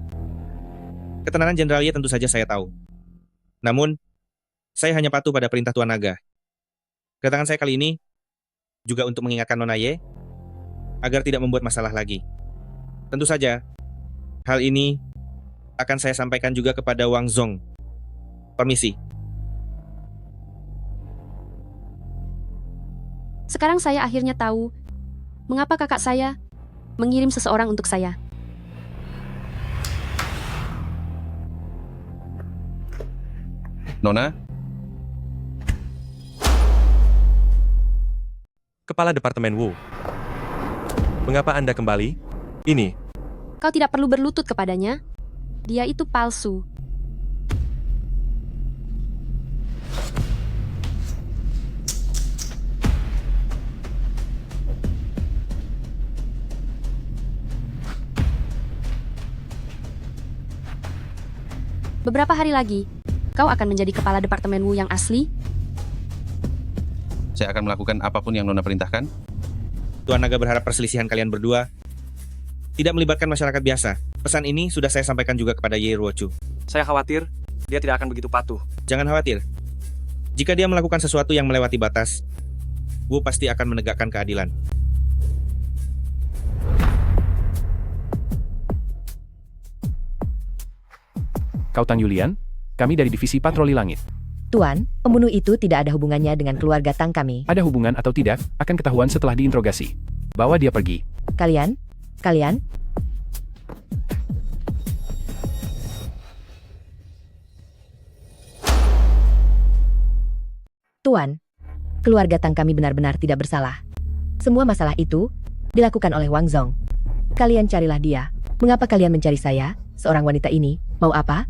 Ketenaran Jenderal Ye tentu saja saya tahu. Namun, saya hanya patuh pada perintah Tuan Naga. Kedatangan saya kali ini juga untuk mengingatkan Nona Ye agar tidak membuat masalah lagi. Tentu saja, hal ini akan saya sampaikan juga kepada Wang Zong. Permisi. Sekarang saya akhirnya tahu mengapa kakak saya mengirim seseorang untuk saya. Nona? Kepala Departemen Wu. Mengapa Anda kembali? Ini. Kau tidak perlu berlutut kepadanya. Dia itu palsu. Beberapa hari lagi, kau akan menjadi kepala departemen Wu yang asli. Saya akan melakukan apapun yang Nona perintahkan. Tuan Naga berharap perselisihan kalian berdua tidak melibatkan masyarakat biasa. Pesan ini sudah saya sampaikan juga kepada Ye Ruochu. Saya khawatir dia tidak akan begitu patuh. Jangan khawatir. Jika dia melakukan sesuatu yang melewati batas, Wu pasti akan menegakkan keadilan. Kau Tang Yulian, kami dari Divisi Patroli Langit. Tuan, pembunuh itu tidak ada hubungannya dengan keluarga Tang kami. Ada hubungan atau tidak, akan ketahuan setelah diinterogasi. Bawa dia pergi. Kalian? Tuan, keluarga Tang kami benar-benar tidak bersalah. Semua masalah itu dilakukan oleh Wang Zong. Kalian carilah dia. Mengapa kalian mencari saya, seorang wanita ini? Mau apa?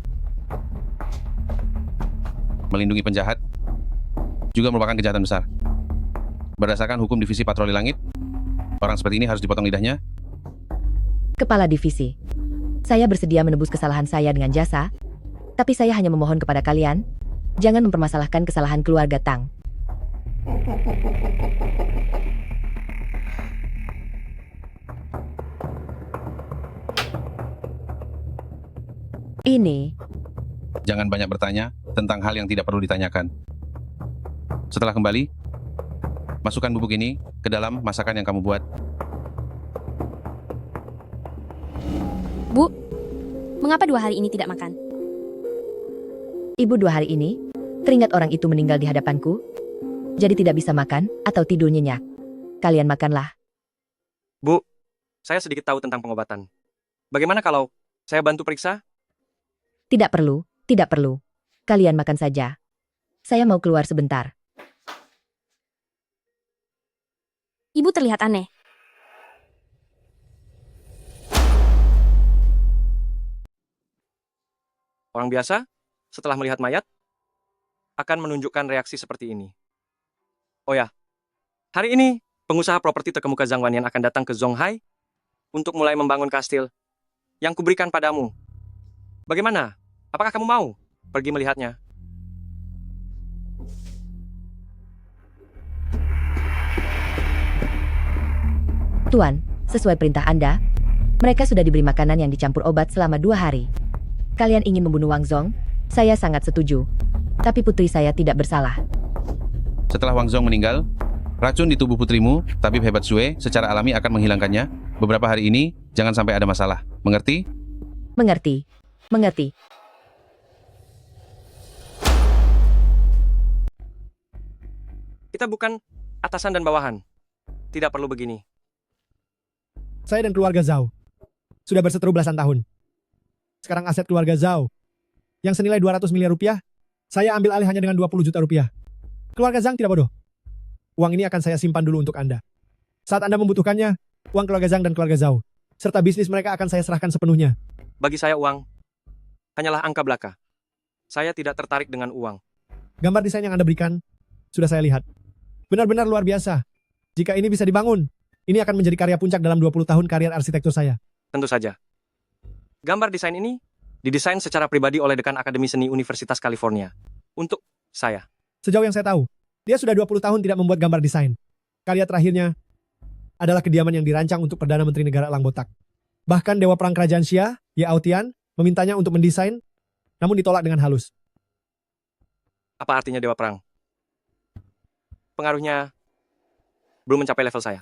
Melindungi penjahat juga merupakan kejahatan besar. Berdasarkan hukum Divisi Patroli Langit, orang seperti ini harus dipotong lidahnya. Kepala divisi, saya bersedia menebus kesalahan saya dengan jasa, tapi saya hanya memohon kepada kalian, jangan mempermasalahkan kesalahan keluarga Tang. Ini. Jangan banyak bertanya tentang hal yang tidak perlu ditanyakan. Setelah kembali, masukkan bubuk ini ke dalam masakan yang kamu buat. Bu, mengapa 2 hari ini tidak makan? Ibu 2 hari ini, teringat orang itu meninggal di hadapanku, jadi tidak bisa makan atau tidur nyenyak. Kalian makanlah. Bu, saya sedikit tahu tentang pengobatan. Bagaimana kalau saya bantu periksa? Tidak perlu. Kalian makan saja. Saya mau keluar sebentar. Ibu terlihat aneh. Orang biasa, setelah melihat mayat, akan menunjukkan reaksi seperti ini. Oh ya, hari ini pengusaha properti terkemuka Zhang Wanyan akan datang ke Zonghai untuk mulai membangun kastil yang kuberikan padamu. Bagaimana? Apakah kamu mau pergi melihatnya? Tuan, sesuai perintah Anda, mereka sudah diberi makanan yang dicampur obat selama 2 hari. Kalian ingin membunuh Wang Zong? Saya sangat setuju. Tapi putri saya tidak bersalah. Setelah Wang Zong meninggal, racun di tubuh putrimu, tabib hebat Sue, secara alami akan menghilangkannya. Beberapa hari ini, jangan sampai ada masalah. Mengerti? Mengerti. Kita bukan atasan dan bawahan. Tidak perlu begini. Saya dan keluarga Zhao sudah berseteru belasan tahun. Sekarang aset keluarga Zhao yang senilai 200 miliar rupiah, saya ambil alih hanya dengan 20 juta rupiah. Keluarga Zhang tidak bodoh. Uang ini akan saya simpan dulu untuk Anda. Saat Anda membutuhkannya, uang keluarga Zhang dan keluarga Zhao, serta bisnis mereka akan saya serahkan sepenuhnya. Bagi saya uang hanyalah angka belaka. Saya tidak tertarik dengan uang. Gambar desain yang Anda berikan, sudah saya lihat. Benar-benar luar biasa. Jika ini bisa dibangun, ini akan menjadi karya puncak dalam 20 tahun karier arsitektur saya. Tentu saja. Gambar desain ini didesain secara pribadi oleh Dekan Akademi Seni Universitas California. Untuk saya. Sejauh yang saya tahu, dia sudah 20 tahun tidak membuat gambar desain. Karya terakhirnya adalah kediaman yang dirancang untuk Perdana Menteri Negara Elang Botak. Bahkan Dewa Perang Kerajaan Xia, Ye Aotian, memintanya untuk mendesain, namun ditolak dengan halus. Apa artinya Dewa Perang? Pengaruhnya belum mencapai level saya.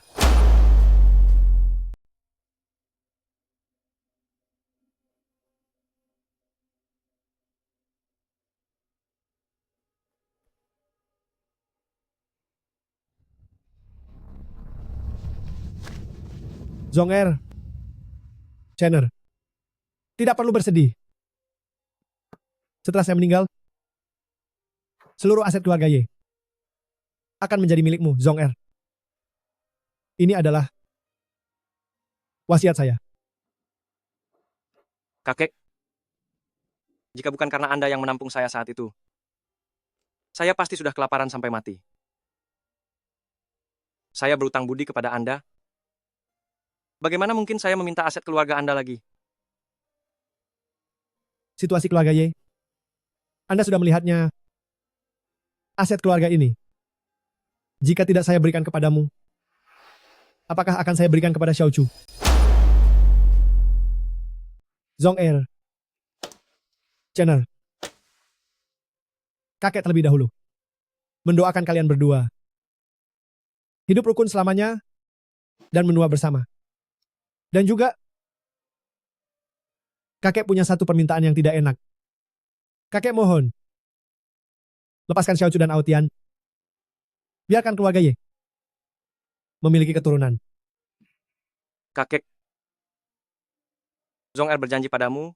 Zonger, Chenner, tidak perlu bersedih. Setelah saya meninggal, seluruh aset keluarga Ye akan menjadi milikmu, Zonger. Ini adalah wasiat saya. Kakek, jika bukan karena Anda yang menampung saya saat itu, saya pasti sudah kelaparan sampai mati. Saya berutang budi kepada Anda. Bagaimana mungkin saya meminta aset keluarga Anda lagi? Situasi keluarga Ye Anda sudah melihatnya. Aset keluarga ini. Jika tidak saya berikan kepadamu, apakah akan saya berikan kepada Xiao Chu? Zong Er. Chenner. Kakek terlebih dahulu mendoakan kalian berdua hidup rukun selamanya dan menua bersama. Dan juga kakek punya satu permintaan yang tidak enak. Kakek mohon, lepaskan Xiao Chu dan Aotian. Biarkan keluarga Ye memiliki keturunan. Kakek, Zong Er berjanji padamu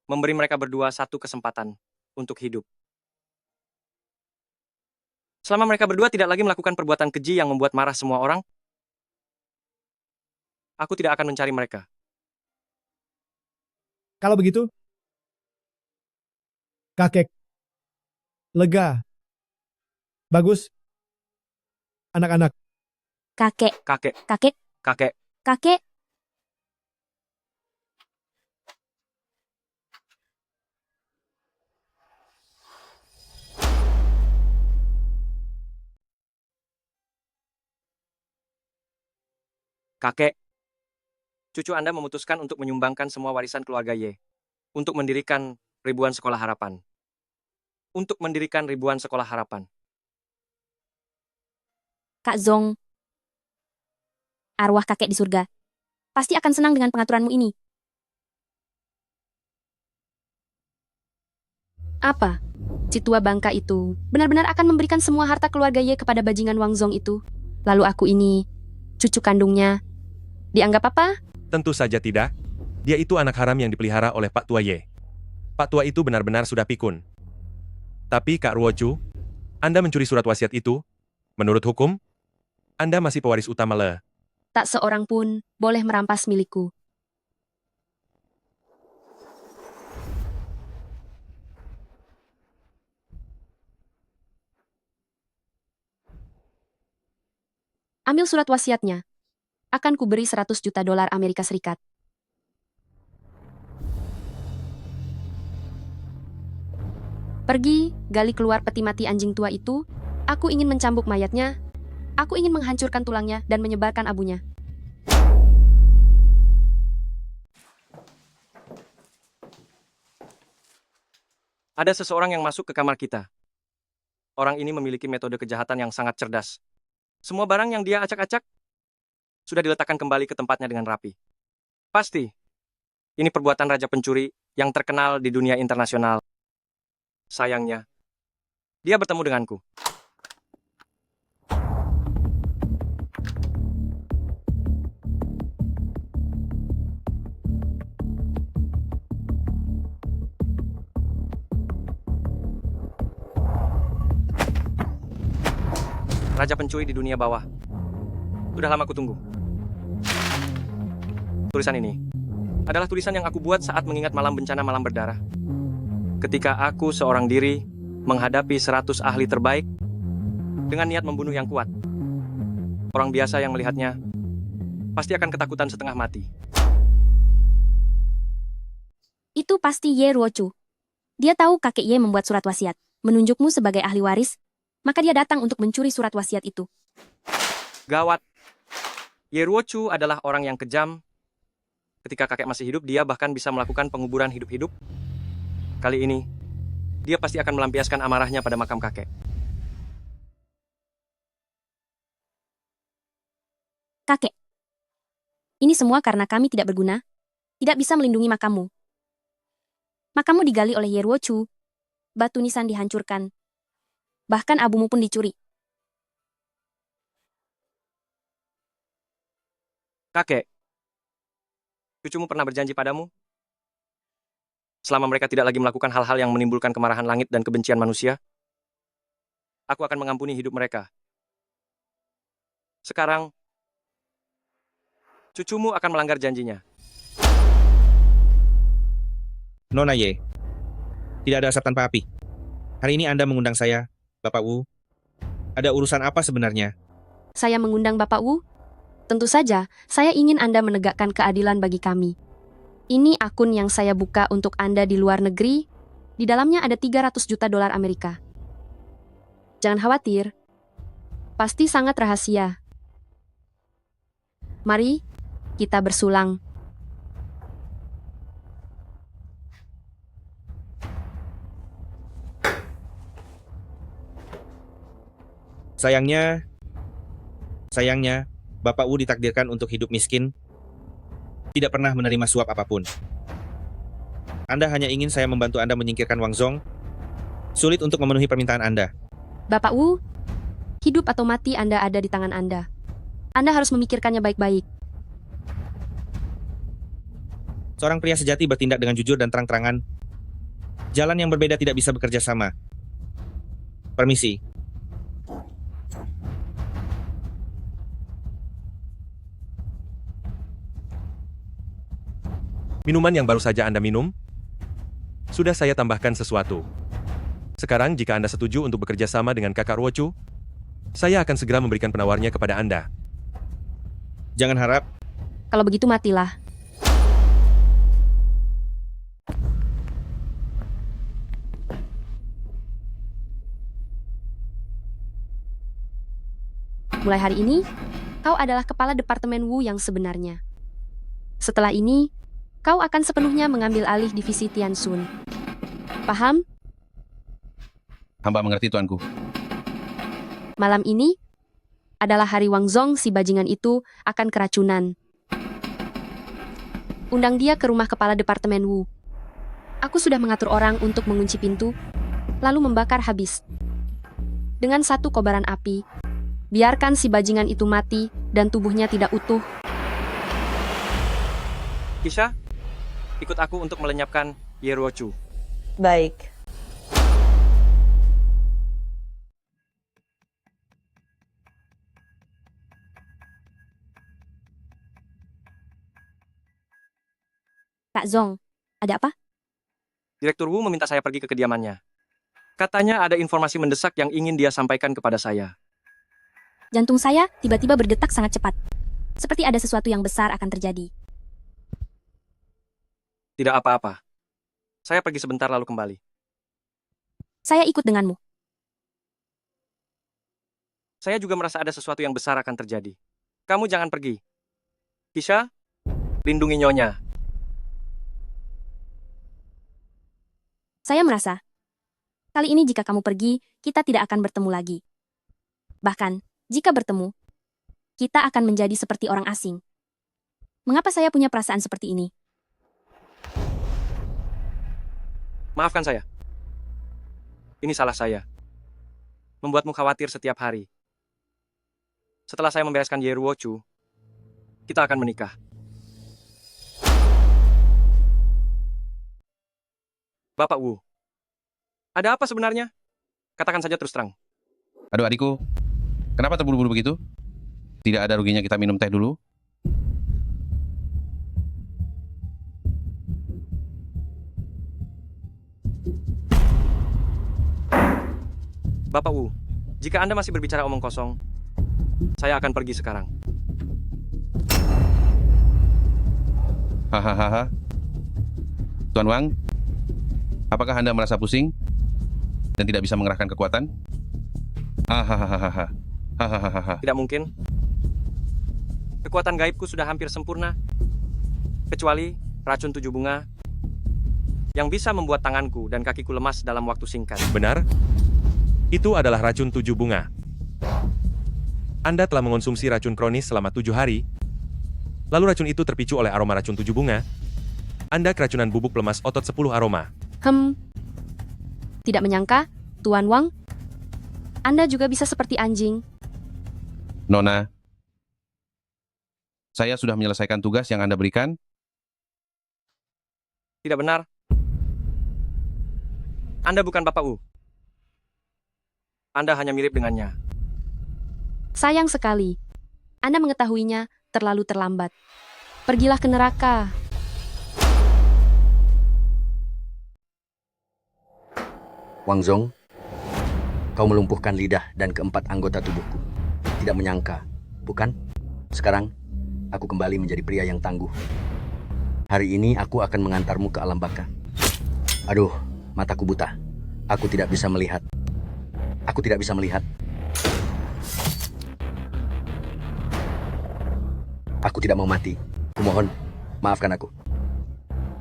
memberi mereka berdua satu kesempatan untuk hidup. Selama mereka berdua tidak lagi melakukan perbuatan keji yang membuat marah semua orang, aku tidak akan mencari mereka. Kalau begitu, kakek lega. Bagus. Anak-anak. Kakek. Kakek. Kakek. Kakek. Kakek. Kakek, cucu Anda memutuskan untuk menyumbangkan semua warisan keluarga Ye untuk mendirikan ribuan sekolah harapan. Untuk mendirikan ribuan sekolah harapan. Kak Zong, arwah kakek di surga, pasti akan senang dengan pengaturanmu ini. Apa? Si tua bangka itu benar-benar akan memberikan semua harta keluarga Ye kepada bajingan Wang Zong itu. Lalu aku ini, cucu kandungnya, dianggap apa? Tentu saja tidak. Dia itu anak haram yang dipelihara oleh Pak Tua Ye. Pak Tua itu benar-benar sudah pikun. Tapi Kak Ruochu, Anda mencuri surat wasiat itu. Menurut hukum, Anda masih pewaris utama Le. Tak seorang pun boleh merampas milikku. Ambil surat wasiatnya. Akan kuberi 100 juta dolar Amerika Serikat. Pergi, gali keluar peti mati anjing tua itu. Aku ingin mencambuk mayatnya. Aku ingin menghancurkan tulangnya dan menyebarkan abunya. Ada seseorang yang masuk ke kamar kita. Orang ini memiliki metode kejahatan yang sangat cerdas. Semua barang yang dia acak-acak sudah diletakkan kembali ke tempatnya dengan rapi. Pasti, ini perbuatan raja pencuri yang terkenal di dunia internasional. Sayangnya, dia bertemu denganku. Raja pencuri di dunia bawah. Sudah lama kutunggu. Tulisan ini adalah tulisan yang aku buat saat mengingat malam bencana malam berdarah. Ketika aku seorang diri menghadapi 100 ahli terbaik dengan niat membunuh yang kuat. Orang biasa yang melihatnya pasti akan ketakutan setengah mati. Itu pasti Ye Ruochu. Dia tahu kakek Ye membuat surat wasiat, menunjukmu sebagai ahli waris, maka dia datang untuk mencuri surat wasiat itu. Gawat. Ye Ruochu adalah orang yang kejam. Ketika kakek masih hidup, dia bahkan bisa melakukan penguburan hidup-hidup. Kali ini, dia pasti akan melampiaskan amarahnya pada makam kakek. Kakek, ini semua karena kami tidak berguna, tidak bisa melindungi makammu. Makammu digali oleh Ye Ruochu, batu nisan dihancurkan, bahkan abumu pun dicuri. Kakek, cucumu pernah berjanji padamu? Selama mereka tidak lagi melakukan hal-hal yang menimbulkan kemarahan langit dan kebencian manusia, aku akan mengampuni hidup mereka. Sekarang, cucumu akan melanggar janjinya. Nona Ye, tidak ada asap tanpa api. Hari ini Anda mengundang saya, Bapak Wu. Ada urusan apa sebenarnya? Saya mengundang Bapak Wu. Tentu saja, saya ingin Anda menegakkan keadilan bagi kami. Ini akun yang saya buka untuk Anda di luar negeri. Di dalamnya ada 300 juta dolar Amerika. Jangan khawatir. Pasti sangat rahasia. Mari, kita bersulang. Sayangnya, Bapak Wu ditakdirkan untuk hidup miskin, tidak pernah menerima suap apapun. Anda hanya ingin saya membantu Anda menyingkirkan Wang Zong. Sulit untuk memenuhi permintaan Anda. Bapak Wu, hidup atau mati Anda ada di tangan Anda. Anda harus memikirkannya baik-baik. Seorang pria sejati bertindak dengan jujur dan terang-terangan. Jalan yang berbeda tidak bisa bekerja sama. Permisi. Minuman yang baru saja Anda minum, sudah saya tambahkan sesuatu. Sekarang jika Anda setuju untuk bekerja sama dengan kakak Ruochu, saya akan segera memberikan penawarnya kepada Anda. Jangan harap. Kalau begitu matilah. Mulai hari ini, kau adalah kepala Departemen Wu yang sebenarnya. Setelah ini, kau akan sepenuhnya mengambil alih divisi Tiansun. Paham? Hamba mengerti, Tuanku. Malam ini adalah hari Wang Zong si bajingan itu akan keracunan. Undang dia ke rumah kepala Departemen Wu. Aku sudah mengatur orang untuk mengunci pintu, lalu membakar habis. Dengan satu kobaran api, biarkan si bajingan itu mati dan tubuhnya tidak utuh. Kisha, ikut aku untuk melenyapkan Ye Ruochu. Baik. Kak Zong, ada apa? Direktur Wu meminta saya pergi ke kediamannya. Katanya ada informasi mendesak yang ingin dia sampaikan kepada saya. Jantung saya tiba-tiba berdetak sangat cepat. Seperti ada sesuatu yang besar akan terjadi. Tidak apa-apa. Saya pergi sebentar lalu kembali. Saya ikut denganmu. Saya juga merasa ada sesuatu yang besar akan terjadi. Kamu jangan pergi. Kisha, lindungi Nyonya. Saya merasa, kali ini jika kamu pergi, kita tidak akan bertemu lagi. Bahkan, jika bertemu, kita akan menjadi seperti orang asing. Mengapa saya punya perasaan seperti ini? Maafkan saya. Ini salah saya. Membuatmu khawatir setiap hari. Setelah saya membereskan Ye Ruochu, kita akan menikah. Bapak Wu, ada apa sebenarnya? Katakan saja terus terang. Aduh adikku, kenapa terburu-buru begitu? Tidak ada ruginya kita minum teh dulu? Bapak Wu, jika Anda masih berbicara omong kosong, saya akan pergi sekarang. Hahaha. Tuan Wang, apakah Anda merasa pusing dan tidak bisa mengerahkan kekuatan? Hahaha. Hahaha. Tidak mungkin. Kekuatan gaibku sudah hampir sempurna. Kecuali racun 7 bunga yang bisa membuat tanganku dan kakiku lemas dalam waktu singkat. Benar? Itu adalah racun 7 bunga. Anda telah mengonsumsi racun kronis selama 7 hari, lalu racun itu terpicu oleh aroma racun 7 bunga. Anda keracunan bubuk pelemas otot 10 aroma. Tidak menyangka, Tuan Wang, Anda juga bisa seperti anjing. Nona, saya sudah menyelesaikan tugas yang Anda berikan. Tidak benar. Anda bukan Bapak Wu. Anda hanya mirip dengannya. Sayang sekali. Anda mengetahuinya terlalu terlambat. Pergilah ke neraka. Wang Zong, kau melumpuhkan lidah dan keempat anggota tubuhku. Tidak menyangka, bukan? Sekarang, aku kembali menjadi pria yang tangguh. Hari ini aku akan mengantarmu ke alam baka. Aduh, Mataku buta. Aku tidak bisa melihat. Aku tidak bisa melihat. Aku tidak mau mati. Kumohon, maafkan aku.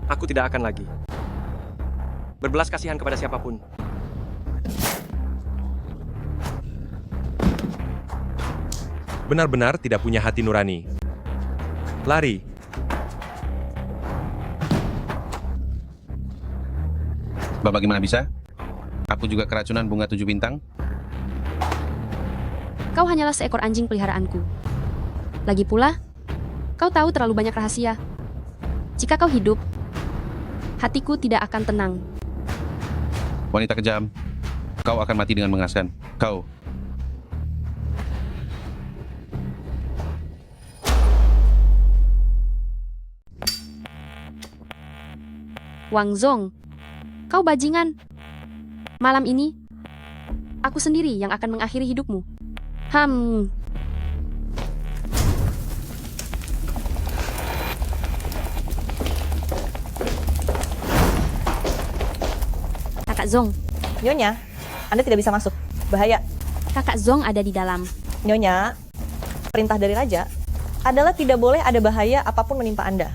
Aku tidak akan lagi berbelas kasihan kepada siapapun. Benar-benar tidak punya hati nurani. Lari. Bagaimana bisa? Aku juga keracunan bunga 7 bintang. Kau hanyalah seekor anjing peliharaanku. Lagi pula, kau tahu terlalu banyak rahasia. Jika kau hidup, hatiku tidak akan tenang. Wanita kejam, kau akan mati dengan mengenaskan. Kau. Wang Zong, kau bajingan. Malam ini, aku sendiri yang akan mengakhiri hidupmu. Kakak Zong. Nyonya, Anda tidak bisa masuk. Bahaya. Kakak Zong ada di dalam. Nyonya, perintah dari Raja adalah tidak boleh ada bahaya apapun menimpa Anda.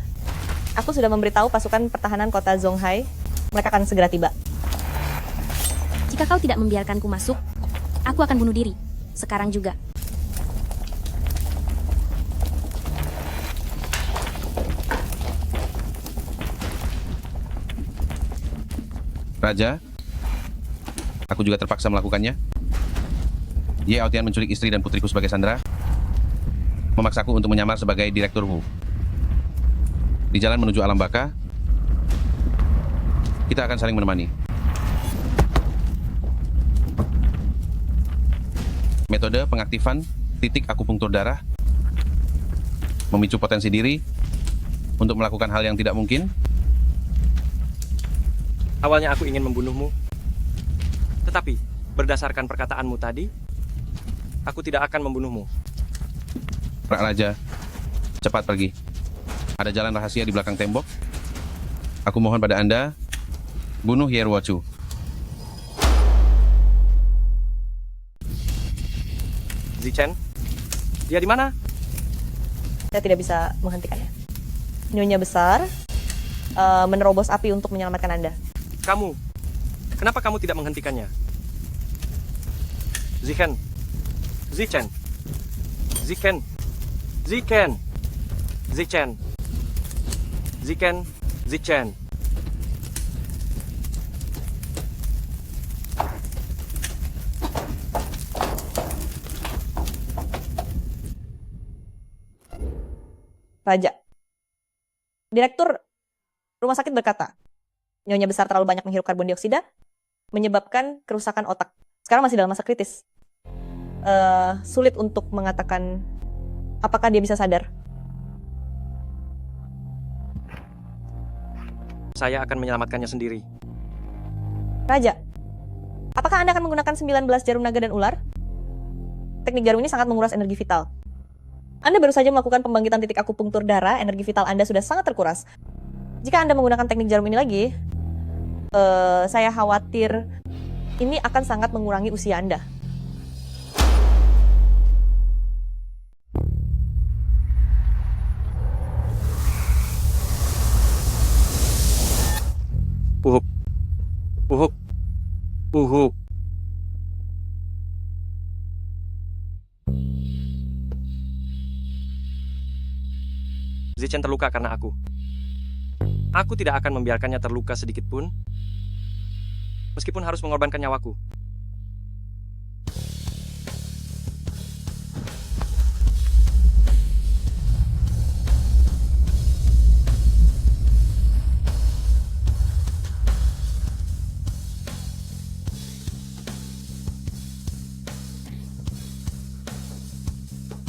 Aku sudah memberitahu pasukan pertahanan kota Zonghai, mereka akan segera tiba. Jika kau tidak membiarkanku masuk, aku akan bunuh diri. Sekarang juga. Raja, aku juga terpaksa melakukannya. Ye Aotian menculik istri dan putriku sebagai sandera, memaksaku untuk menyamar sebagai direktur Wu. Di jalan menuju alam baka, kita akan saling menemani. Metode pengaktifan titik akupunktur darah, memicu potensi diri untuk melakukan hal yang tidak mungkin. Awalnya aku ingin membunuhmu, tetapi berdasarkan perkataanmu tadi, aku tidak akan membunuhmu. Rak Raja, cepat pergi. Ada jalan rahasia di belakang tembok. Aku mohon pada Anda, bunuh Ye Ruochu. Zichen, dia di mana? Saya tidak bisa menghentikannya. Nyonya besar menerobos api untuk menyelamatkan Anda. Kamu, kenapa kamu tidak menghentikannya? Zichen, Zichen, Zichen, Zichen, Zichen, Zichen, Zichen. Raja. Direktur rumah sakit berkata, Nyonya besar terlalu banyak menghirup karbon dioksida, menyebabkan kerusakan otak. Sekarang masih dalam masa kritis. Sulit untuk mengatakan apakah dia bisa sadar. Saya akan menyelamatkannya sendiri. Raja, apakah Anda akan menggunakan 19 jarum naga dan ular? Teknik jarum ini sangat menguras energi vital. Anda baru saja melakukan pembangkitan titik akupunktur darah, energi vital Anda sudah sangat terkuras. Jika Anda menggunakan teknik jarum ini lagi, saya khawatir ini akan sangat mengurangi usia Anda. Uhuk, uhuk, uhuk. Zichen terluka karena aku. Aku tidak akan membiarkannya terluka sedikit pun, meskipun harus mengorbankan nyawaku.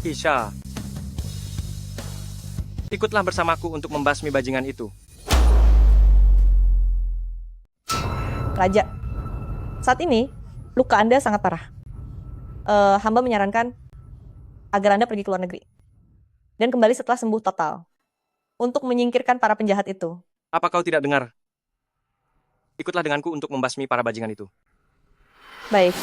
Isha, ikutlah bersamaku untuk membasmi bajingan itu. Raja, saat ini luka Anda sangat parah. Hamba menyarankan agar Anda pergi ke luar negeri dan kembali setelah sembuh total untuk menyingkirkan para penjahat itu. Apa kau tidak dengar? Ikutlah denganku untuk membasmi para bajingan itu. Baik.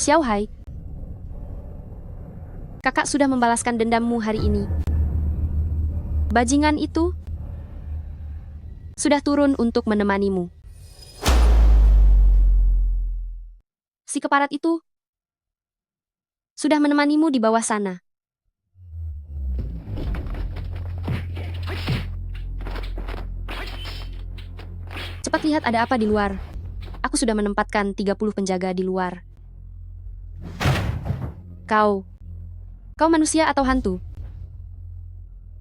Xiao Hai, kakak sudah membalaskan dendammu hari ini. Bajingan itu sudah turun untuk menemanimu. Si keparat itu sudah menemanimu di bawah sana. Cepat lihat ada apa di luar. Aku sudah menempatkan 30 penjaga di luar. Kau manusia atau hantu?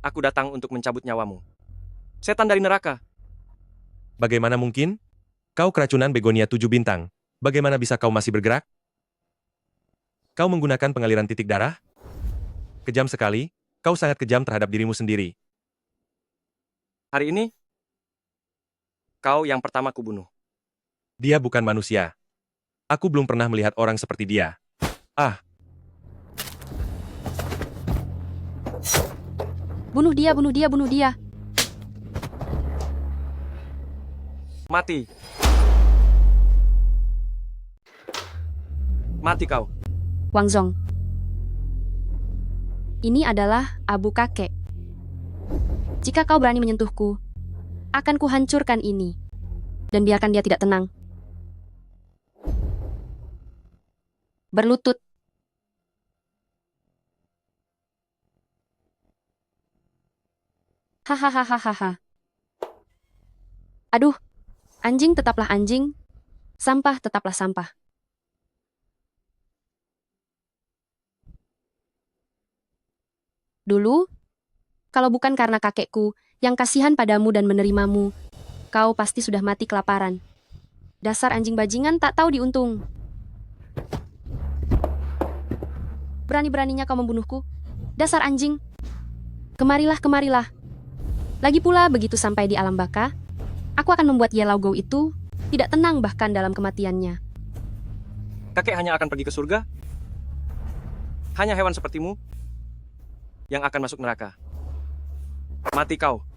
Aku datang untuk mencabut nyawamu. Setan dari neraka. Bagaimana mungkin? Kau keracunan begonia 7 bintang. Bagaimana bisa kau masih bergerak? Kau menggunakan pengaliran titik darah? Kejam sekali, kau sangat kejam terhadap dirimu sendiri. Hari ini, kau yang pertama kubunuh. Dia bukan manusia. Aku belum pernah melihat orang seperti dia. Ah, Bunuh dia, bunuh dia, bunuh dia. Mati. Mati kau. Wang Zong. Ini adalah abu kakek. Jika kau berani menyentuhku, akan kuhancurkan ini. Dan biarkan dia tidak tenang. Berlutut. Hahaha. Aduh, anjing tetaplah anjing, sampah tetaplah sampah. Dulu, kalau bukan karena kakekku yang kasihan padamu dan menerimamu, kau pasti sudah mati kelaparan. Dasar anjing bajingan tak tahu diuntung. Berani-beraninya kau membunuhku? Dasar anjing. Kemarilah, kemarilah. Lagi pula begitu sampai di alam baka, aku akan membuat Yellow Go itu tidak tenang bahkan dalam kematiannya. Kakek hanya akan pergi ke surga? Hanya hewan sepertimu yang akan masuk neraka. Mati kau.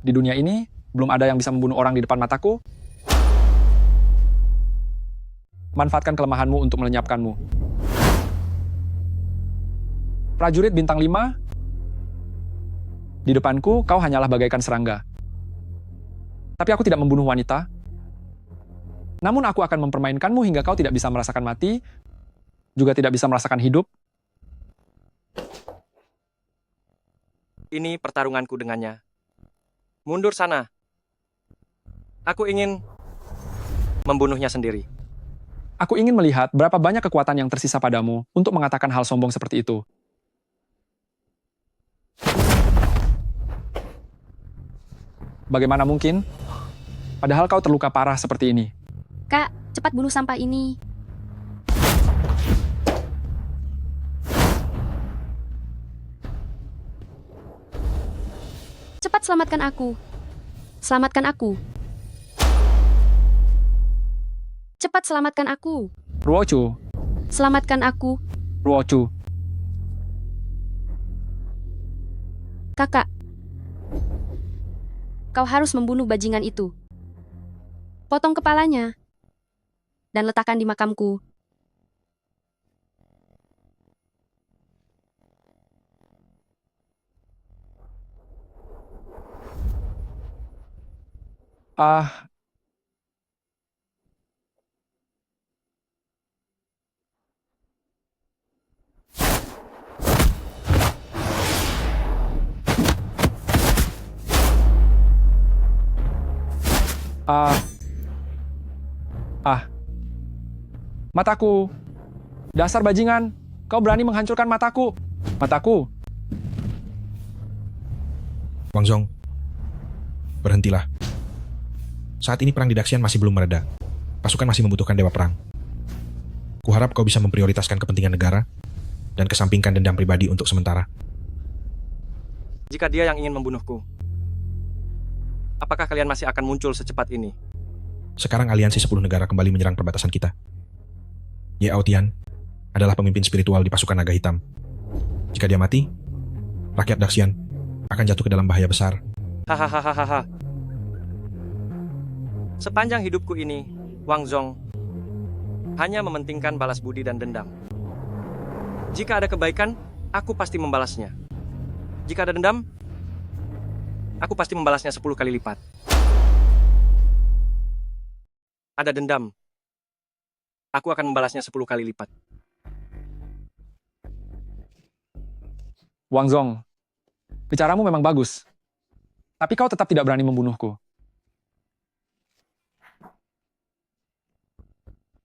Di dunia ini, belum ada yang bisa membunuh orang di depan mataku. Manfaatkan kelemahanmu untuk melenyapkanmu. Prajurit bintang 5, di depanku, kau hanyalah bagaikan serangga. Tapi aku tidak membunuh wanita. Namun aku akan mempermainkanmu hingga kau tidak bisa merasakan mati, juga tidak bisa merasakan hidup. Ini pertarunganku dengannya. Mundur sana. Aku ingin membunuhnya sendiri. Aku ingin melihat berapa banyak kekuatan yang tersisa padamu untuk mengatakan hal sombong seperti itu. Bagaimana mungkin? Padahal kau terluka parah seperti ini. Kak, cepat bunuh sampah ini. Cepat selamatkan aku. Selamatkan aku. Cepat selamatkan aku. Ruochu. Selamatkan aku. Ruochu. Kakak. Kau harus membunuh bajingan itu. Potong kepalanya. Dan letakkan di makamku. Mataku. Dasar bajingan, kau berani menghancurkan mataku. Mataku. Wang Zong, berhentilah. Saat ini perang di Daxian masih belum mereda. Pasukan masih membutuhkan dewa perang. Kuharap kau bisa memprioritaskan kepentingan negara dan kesampingkan dendam pribadi untuk sementara. Jika dia yang ingin membunuhku, Apakah kalian masih akan muncul secepat ini? Sekarang aliansi 10 negara kembali menyerang perbatasan kita. Ye Aotian adalah pemimpin spiritual di pasukan naga hitam. Jika dia mati, rakyat Daxian akan jatuh ke dalam bahaya besar. Hahaha. Sepanjang hidupku ini, Wang Zong hanya mementingkan balas budi dan dendam. Jika ada kebaikan, aku pasti membalasnya. Jika ada dendam, aku pasti membalasnya 10 kali lipat. Ada dendam, aku akan membalasnya 10 kali lipat. Wang Zong, bicaramu memang bagus. Tapi kau tetap tidak berani membunuhku.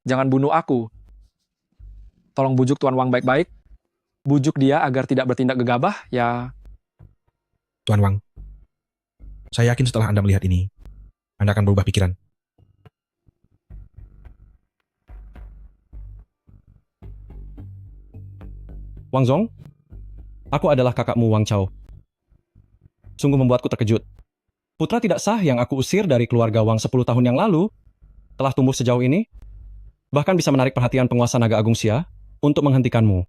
Jangan bunuh aku. Tolong bujuk Tuan Wang baik-baik. Bujuk dia agar tidak bertindak gegabah, ya. Tuan Wang, saya yakin setelah Anda melihat ini, Anda akan berubah pikiran. Wang Zong, aku adalah kakakmu Wang Chao. Sungguh membuatku terkejut. Putra tidak sah yang aku usir dari keluarga Wang 10 tahun yang lalu telah tumbuh sejauh ini, bahkan bisa menarik perhatian penguasa Naga Agung Xia untuk menghentikanmu.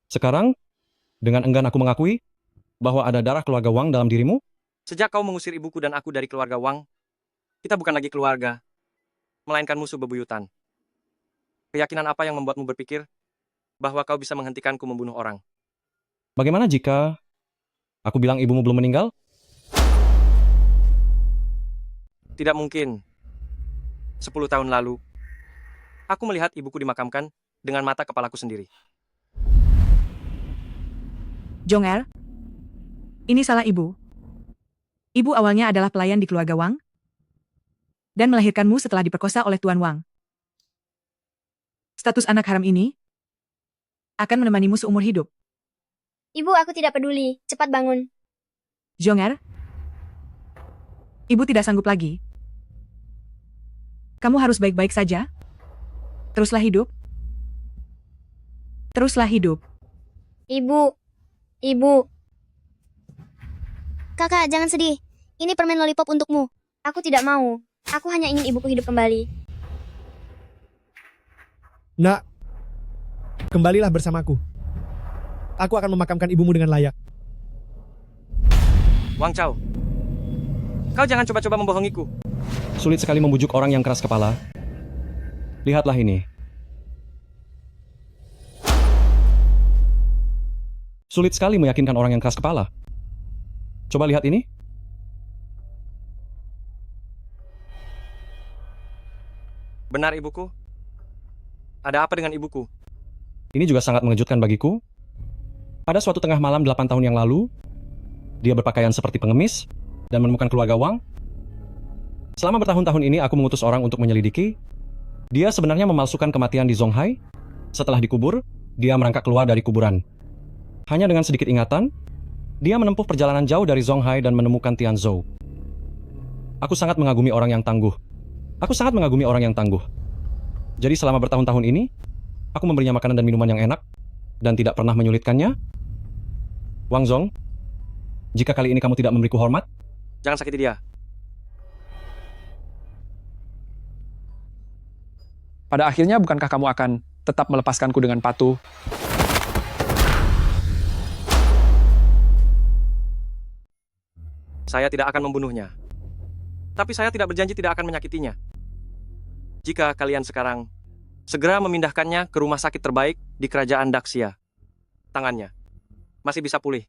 Sekarang, dengan enggan aku mengakui bahwa ada darah keluarga Wang dalam dirimu. Sejak kau mengusir ibuku dan aku dari keluarga Wang, kita bukan lagi keluarga, melainkan musuh bebuyutan. Keyakinan apa yang membuatmu berpikir bahwa kau bisa menghentikanku membunuh orang? Bagaimana jika aku bilang ibumu belum meninggal? Tidak mungkin. 10 tahun lalu, aku melihat ibuku dimakamkan dengan mata kepalaku sendiri. Jong-er, ini salah ibu. Ibu awalnya adalah pelayan di keluarga Wang dan melahirkanmu setelah diperkosa oleh Tuan Wang. Status anak haram ini akan menemanimu seumur hidup. Ibu, aku tidak peduli. Cepat bangun. Jong-er, ibu tidak sanggup lagi. Kamu harus baik-baik saja. Teruslah hidup. Teruslah hidup. Ibu. Ibu. Kakak, jangan sedih. Ini permen lollipop untukmu. Aku tidak mau. Aku hanya ingin ibuku hidup kembali. Nak, kembalilah bersamaku. Aku akan memakamkan ibumu dengan layak. Wang Chao, kau jangan coba-coba membohongiku. Sulit sekali membujuk orang yang keras kepala. Lihatlah ini. Sulit sekali meyakinkan orang yang keras kepala. Coba lihat ini. Benar ibuku? Ada apa dengan ibuku? Ini juga sangat mengejutkan bagiku. Pada suatu tengah malam 8 tahun yang lalu, dia berpakaian seperti pengemis dan menemukan keluarga Wang. Selama bertahun-tahun ini aku mengutus orang untuk menyelidiki. Dia sebenarnya memalsukan kematian di Zonghai. Setelah dikubur, dia merangkak keluar dari kuburan. Hanya dengan sedikit ingatan, dia menempuh perjalanan jauh dari Zonghai dan menemukan Tianzhou. Aku sangat mengagumi orang yang tangguh. Jadi selama bertahun-tahun ini, aku memberinya makanan dan minuman yang enak dan tidak pernah menyulitkannya. Wang Zong, jika kali ini kamu tidak memberiku hormat, jangan sakiti dia. Pada akhirnya bukankah kamu akan tetap melepaskanku dengan patuh? Saya tidak akan membunuhnya. Tapi saya tidak berjanji tidak akan menyakitinya. Jika kalian sekarang segera memindahkannya ke rumah sakit terbaik di kerajaan Daxia, tangannya masih bisa pulih.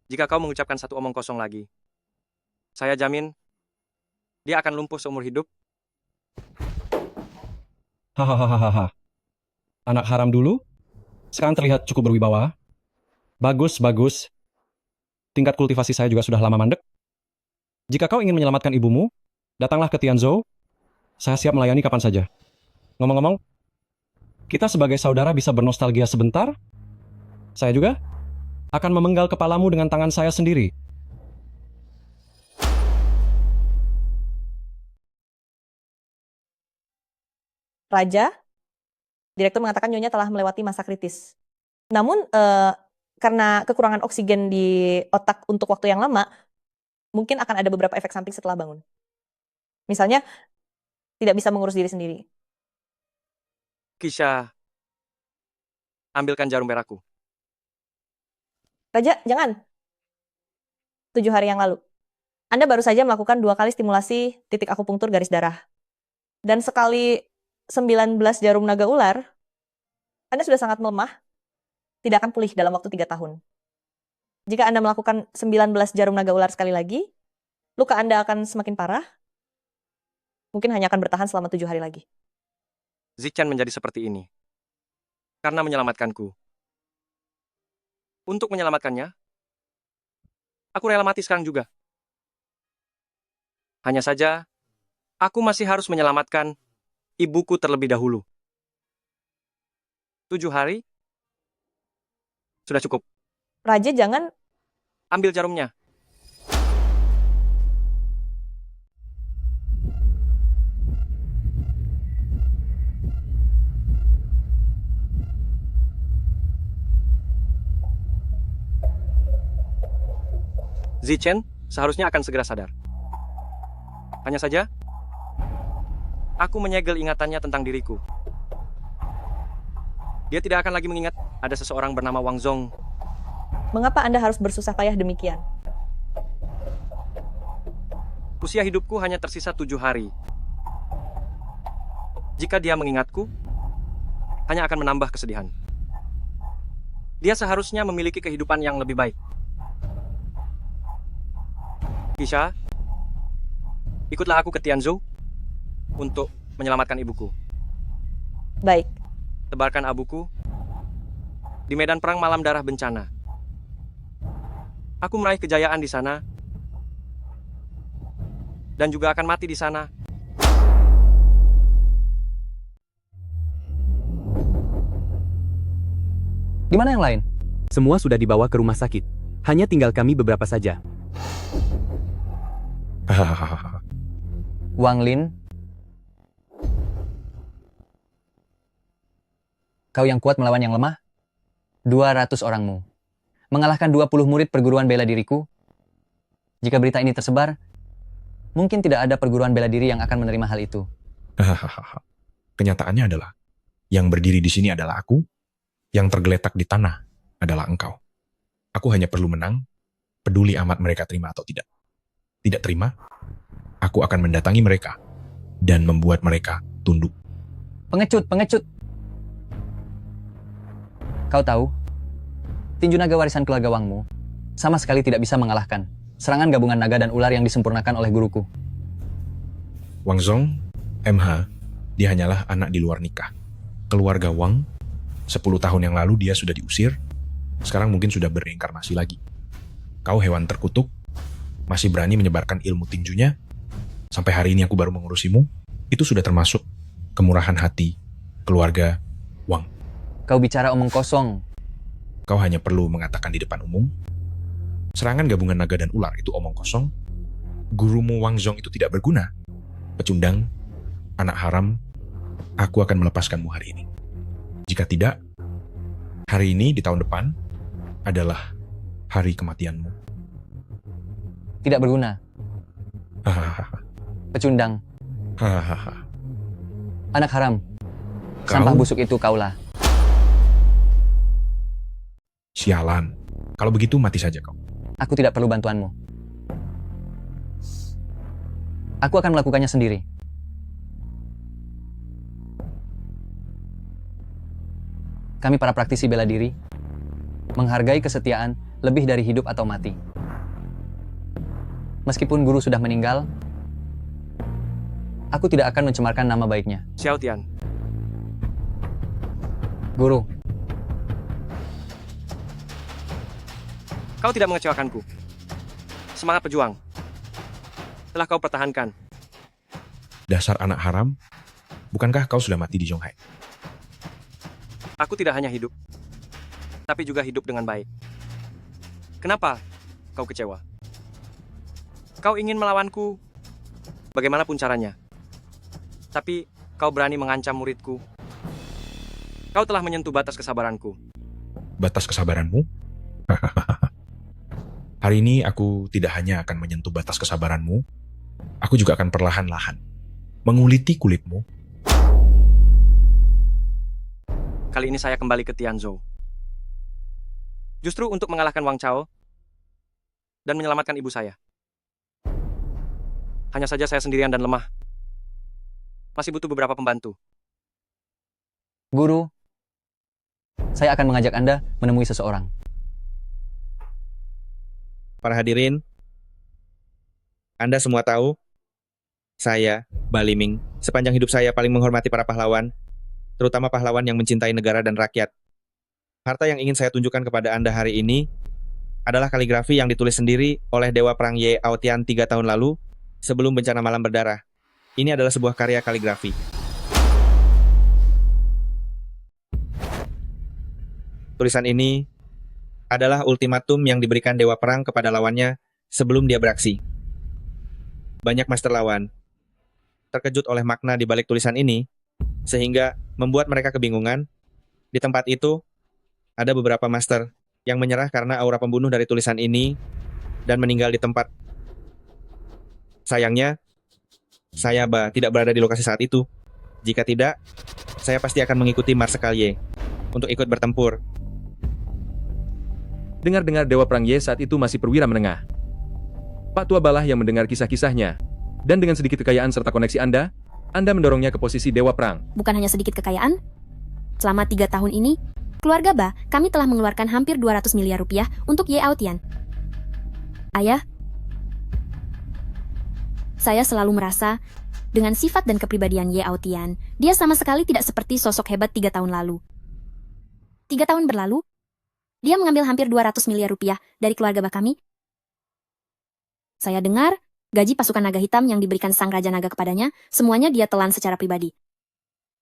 Jika kau mengucapkan satu omong kosong lagi, saya jamin dia akan lumpuh seumur hidup. Hahaha. Anak haram dulu, sekarang terlihat cukup berwibawa. Bagus. Tingkat kultivasi saya juga sudah lama mandek. Jika kau ingin menyelamatkan ibumu, datanglah ke Tianzhou. Saya siap melayani kapan saja. Ngomong-ngomong, kita sebagai saudara bisa bernostalgia sebentar. Saya juga akan memenggal kepalamu dengan tangan saya sendiri. Raja, direktur mengatakan Nyonya telah melewati masa kritis. Namun, karena kekurangan oksigen di otak untuk waktu yang lama, mungkin akan ada beberapa efek samping setelah bangun. Misalnya, tidak bisa mengurus diri sendiri. Kisha, ambilkan jarum merahku. Raja, jangan. 7 hari yang lalu. Anda baru saja melakukan 2 kali stimulasi titik akupunktur garis darah. Dan sekali 19 jarum naga ular, Anda sudah sangat melemah, tidak akan pulih dalam waktu 3 tahun. Jika Anda melakukan 19 jarum naga ular sekali lagi, luka Anda akan semakin parah, mungkin hanya akan bertahan selama 7 hari lagi. Zichen menjadi seperti ini karena menyelamatkanku. Untuk menyelamatkannya, aku rela mati sekarang juga. Hanya saja, aku masih harus menyelamatkan ibuku terlebih dahulu. 7 hari? Sudah cukup. Raja, jangan. Ambil jarumnya. Zichen seharusnya akan segera sadar. Hanya saja, aku menyegel ingatannya tentang diriku. Dia tidak akan lagi mengingat ada seseorang bernama Wang Zong. Mengapa Anda harus bersusah payah demikian? Usia hidupku hanya tersisa 7 hari. Jika dia mengingatku, hanya akan menambah kesedihan. Dia seharusnya memiliki kehidupan yang lebih baik. Kisha, ikutlah aku ke Tianzhou untuk menyelamatkan ibuku. Baik. Tebarkan abuku di medan perang malam darah bencana. Aku meraih kejayaan di sana dan juga akan mati di sana. Di mana yang lain? Semua sudah dibawa ke rumah sakit. Hanya tinggal kami beberapa saja. Wang Lin, kau yang kuat melawan yang lemah? 200 orangmu. Mengalahkan 20 murid perguruan bela diriku? Jika berita ini tersebar, mungkin tidak ada perguruan bela diri yang akan menerima hal itu. Kenyataannya adalah, yang berdiri di sini adalah aku, yang tergeletak di tanah adalah engkau. Aku hanya perlu menang, peduli amat mereka terima atau tidak. Tidak terima, aku akan mendatangi mereka dan membuat mereka tunduk. Pengecut. Kau tahu, tinju naga warisan keluarga Wangmu sama sekali tidak bisa mengalahkan serangan gabungan naga dan ular yang disempurnakan oleh guruku. Wang Zong, MH, dia hanyalah anak di luar nikah. Keluarga Wang, 10 tahun yang lalu dia sudah diusir, sekarang mungkin sudah bereinkarnasi lagi. Kau hewan terkutuk, masih berani menyebarkan ilmu tinjunya, sampai hari ini aku baru mengurusimu, itu sudah termasuk kemurahan hati keluarga Wang. Kau bicara omong kosong. Kau hanya perlu mengatakan di depan umum, serangan gabungan naga dan ular itu omong kosong, gurumu Wang Zong itu tidak berguna, pecundang, anak haram, aku akan melepaskanmu hari ini. Jika tidak, hari ini di tahun depan adalah hari kematianmu. Tidak berguna. Pecundang. Anak haram. Sampah busuk itu kaulah. Sialan. Kalau begitu mati saja kau. Aku tidak perlu bantuanmu. Aku akan melakukannya sendiri. Kami para praktisi bela diri menghargai kesetiaan lebih dari hidup atau mati. Meskipun guru sudah meninggal, aku tidak akan mencemarkan nama baiknya. Xiao Tian. Guru. Kau tidak mengecewakanku. Semangat pejuang. Telah kau pertahankan. Dasar anak haram, bukankah kau sudah mati di Zhonghai? Aku tidak hanya hidup, tapi juga hidup dengan baik. Kenapa kau kecewa? Kau ingin melawanku, bagaimanapun caranya. Tapi kau berani mengancam muridku. Kau telah menyentuh batas kesabaranku. Batas kesabaranmu? Hari ini aku tidak hanya akan menyentuh batas kesabaranmu, aku juga akan perlahan-lahan menguliti kulitmu. Kali ini saya kembali ke Tianzhou. Justru untuk mengalahkan Wang Chao dan menyelamatkan ibu saya. Hanya saja saya sendirian dan lemah. Masih butuh beberapa pembantu. Guru, saya akan mengajak Anda menemui seseorang. Para hadirin, Anda semua tahu, saya, Baliming, sepanjang hidup saya paling menghormati para pahlawan, terutama pahlawan yang mencintai negara dan rakyat. Harta yang ingin saya tunjukkan kepada Anda hari ini adalah kaligrafi yang ditulis sendiri oleh Dewa Perang Ye Aotian 3 tahun lalu sebelum bencana malam berdarah. Ini adalah sebuah karya kaligrafi. Tulisan ini adalah ultimatum yang diberikan Dewa Perang kepada lawannya sebelum dia beraksi. Banyak master lawan terkejut oleh makna di balik tulisan ini, sehingga membuat mereka kebingungan. Di tempat itu, ada beberapa master yang menyerah karena aura pembunuh dari tulisan ini dan meninggal di tempat. Sayangnya, saya tidak berada di lokasi saat itu. Jika tidak, saya pasti akan mengikuti Marsekal Ye untuk ikut bertempur. Dengar-dengar Dewa Perang Ye saat itu masih perwira menengah. Pak Tua Balah yang mendengar kisah-kisahnya, dan dengan sedikit kekayaan serta koneksi Anda mendorongnya ke posisi Dewa Perang. Bukan hanya sedikit kekayaan. Selama 3 tahun ini, keluarga Ba, kami telah mengeluarkan hampir 200 miliar rupiah untuk Ye Aotian. Ayah, saya selalu merasa, dengan sifat dan kepribadian Ye Aotian, dia sama sekali tidak seperti sosok hebat 3 tahun lalu. 3 tahun berlalu, dia mengambil hampir 200 miliar rupiah dari keluarga Ba kami. Saya dengar, gaji pasukan naga hitam yang diberikan sang Raja Naga kepadanya, semuanya dia telan secara pribadi.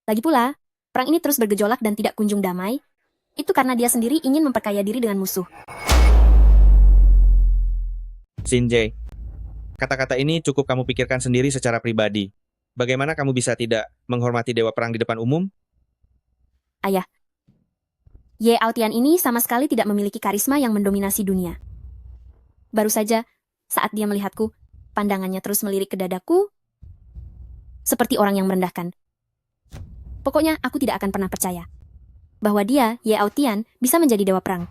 Lagi pula, perang ini terus bergejolak dan tidak kunjung damai. Itu karena dia sendiri ingin memperkaya diri dengan musuh. Shinjay, kata-kata ini cukup kamu pikirkan sendiri secara pribadi. Bagaimana kamu bisa tidak menghormati Dewa Perang di depan umum? Ayah, Ye Aotian ini sama sekali tidak memiliki karisma yang mendominasi dunia. Baru saja, saat dia melihatku, pandangannya terus melirik ke dadaku, seperti orang yang merendahkan. Pokoknya aku tidak akan pernah percaya bahwa dia, Ye Aotian, bisa menjadi Dewa Perang.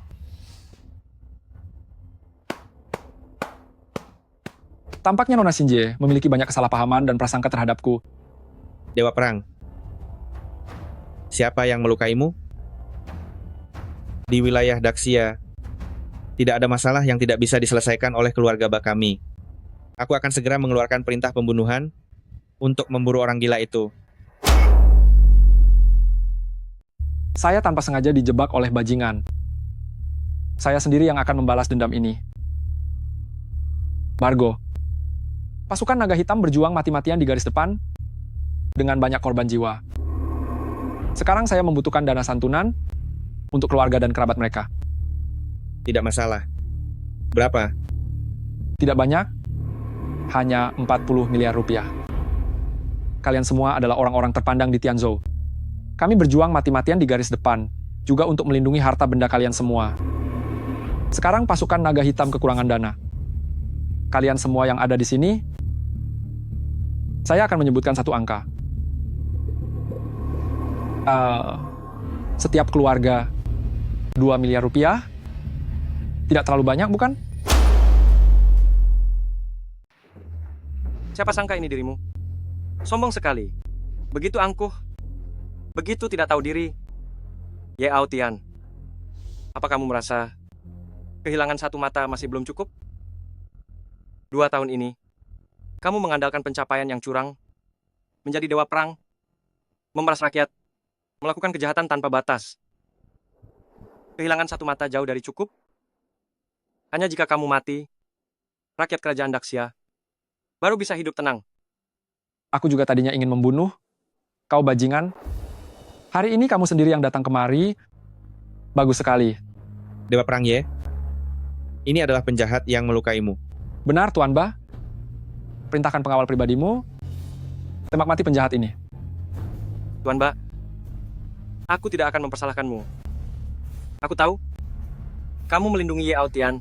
Tampaknya Nona Shinje memiliki banyak kesalahpahaman dan prasangka terhadapku. Dewa Perang, siapa yang melukaimu? Di wilayah Daxia, tidak ada masalah yang tidak bisa diselesaikan oleh keluarga Ba kami. Aku akan segera mengeluarkan perintah pembunuhan untuk memburu orang gila itu. Saya tanpa sengaja dijebak oleh bajingan. Saya sendiri yang akan membalas dendam ini. Bargo, pasukan naga hitam berjuang mati-matian di garis depan dengan banyak korban jiwa. Sekarang saya membutuhkan dana santunan untuk keluarga dan kerabat mereka. Tidak masalah. Berapa? Tidak banyak, hanya 40 miliar rupiah. Kalian semua adalah orang-orang terpandang di Tianzhou. Kami berjuang mati-matian di garis depan, juga untuk melindungi harta benda kalian semua. Sekarang pasukan naga hitam kekurangan dana. Kalian semua yang ada di sini, saya akan menyebutkan satu angka. Setiap keluarga 2 miliar rupiah. Tidak terlalu banyak, bukan? Siapa sangka ini dirimu? Sombong sekali. Begitu angkuh. Begitu tidak tahu diri. Ye Aotian, apa kamu merasa kehilangan satu mata masih belum cukup? 2 tahun ini, kamu mengandalkan pencapaian yang curang, menjadi dewa perang, memeras rakyat, melakukan kejahatan tanpa batas. Kehilangan satu mata jauh dari cukup. Hanya jika kamu mati, rakyat kerajaan Daxia baru bisa hidup tenang. Aku juga tadinya ingin membunuh kau bajingan. Hari ini kamu sendiri yang datang kemari. Bagus sekali. Dewa Perang Ye, ini adalah penjahat yang melukaimu. Benar, Tuan Ba. Perintahkan pengawal pribadimu, tembak mati penjahat ini. Tuan Ba, aku tidak akan mempersalahkanmu. Aku tahu, kamu melindungi Ye Aotian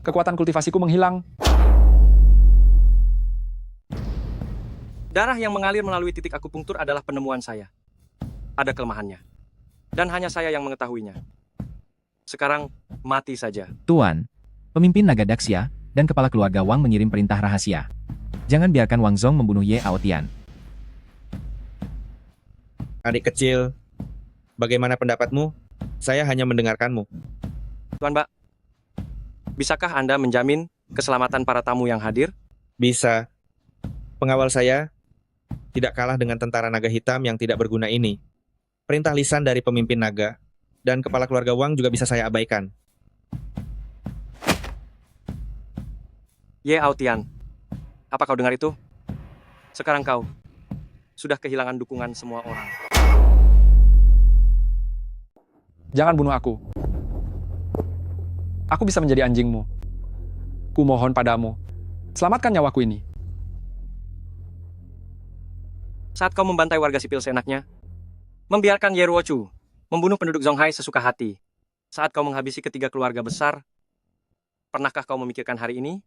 kekuatan kultivasiku menghilang. Darah yang mengalir melalui titik akupunktur adalah penemuan saya. Ada kelemahannya. Dan hanya saya yang mengetahuinya. Sekarang, mati saja. Tuan, pemimpin naga Daxia dan kepala keluarga Wang mengirim perintah rahasia. Jangan biarkan Wang Zong membunuh Ye Aotian. Adik kecil, bagaimana pendapatmu? Saya hanya mendengarkanmu. Tuan Mbak, bisakah Anda menjamin keselamatan para tamu yang hadir? Bisa. Pengawal saya tidak kalah dengan tentara naga hitam yang tidak berguna ini. Perintah lisan dari pemimpin naga dan kepala keluarga Wang juga bisa saya abaikan. Ye Aotian, apa kau dengar itu? Sekarang kau sudah kehilangan dukungan semua orang. Jangan bunuh aku. Aku bisa menjadi anjingmu. Ku mohon padamu, selamatkan nyawaku ini. Saat kau membantai warga sipil seenaknya, membiarkan Ye Ruochu membunuh penduduk Zonghai sesuka hati. Saat kau menghabisi ketiga keluarga besar, pernahkah kau memikirkan hari ini?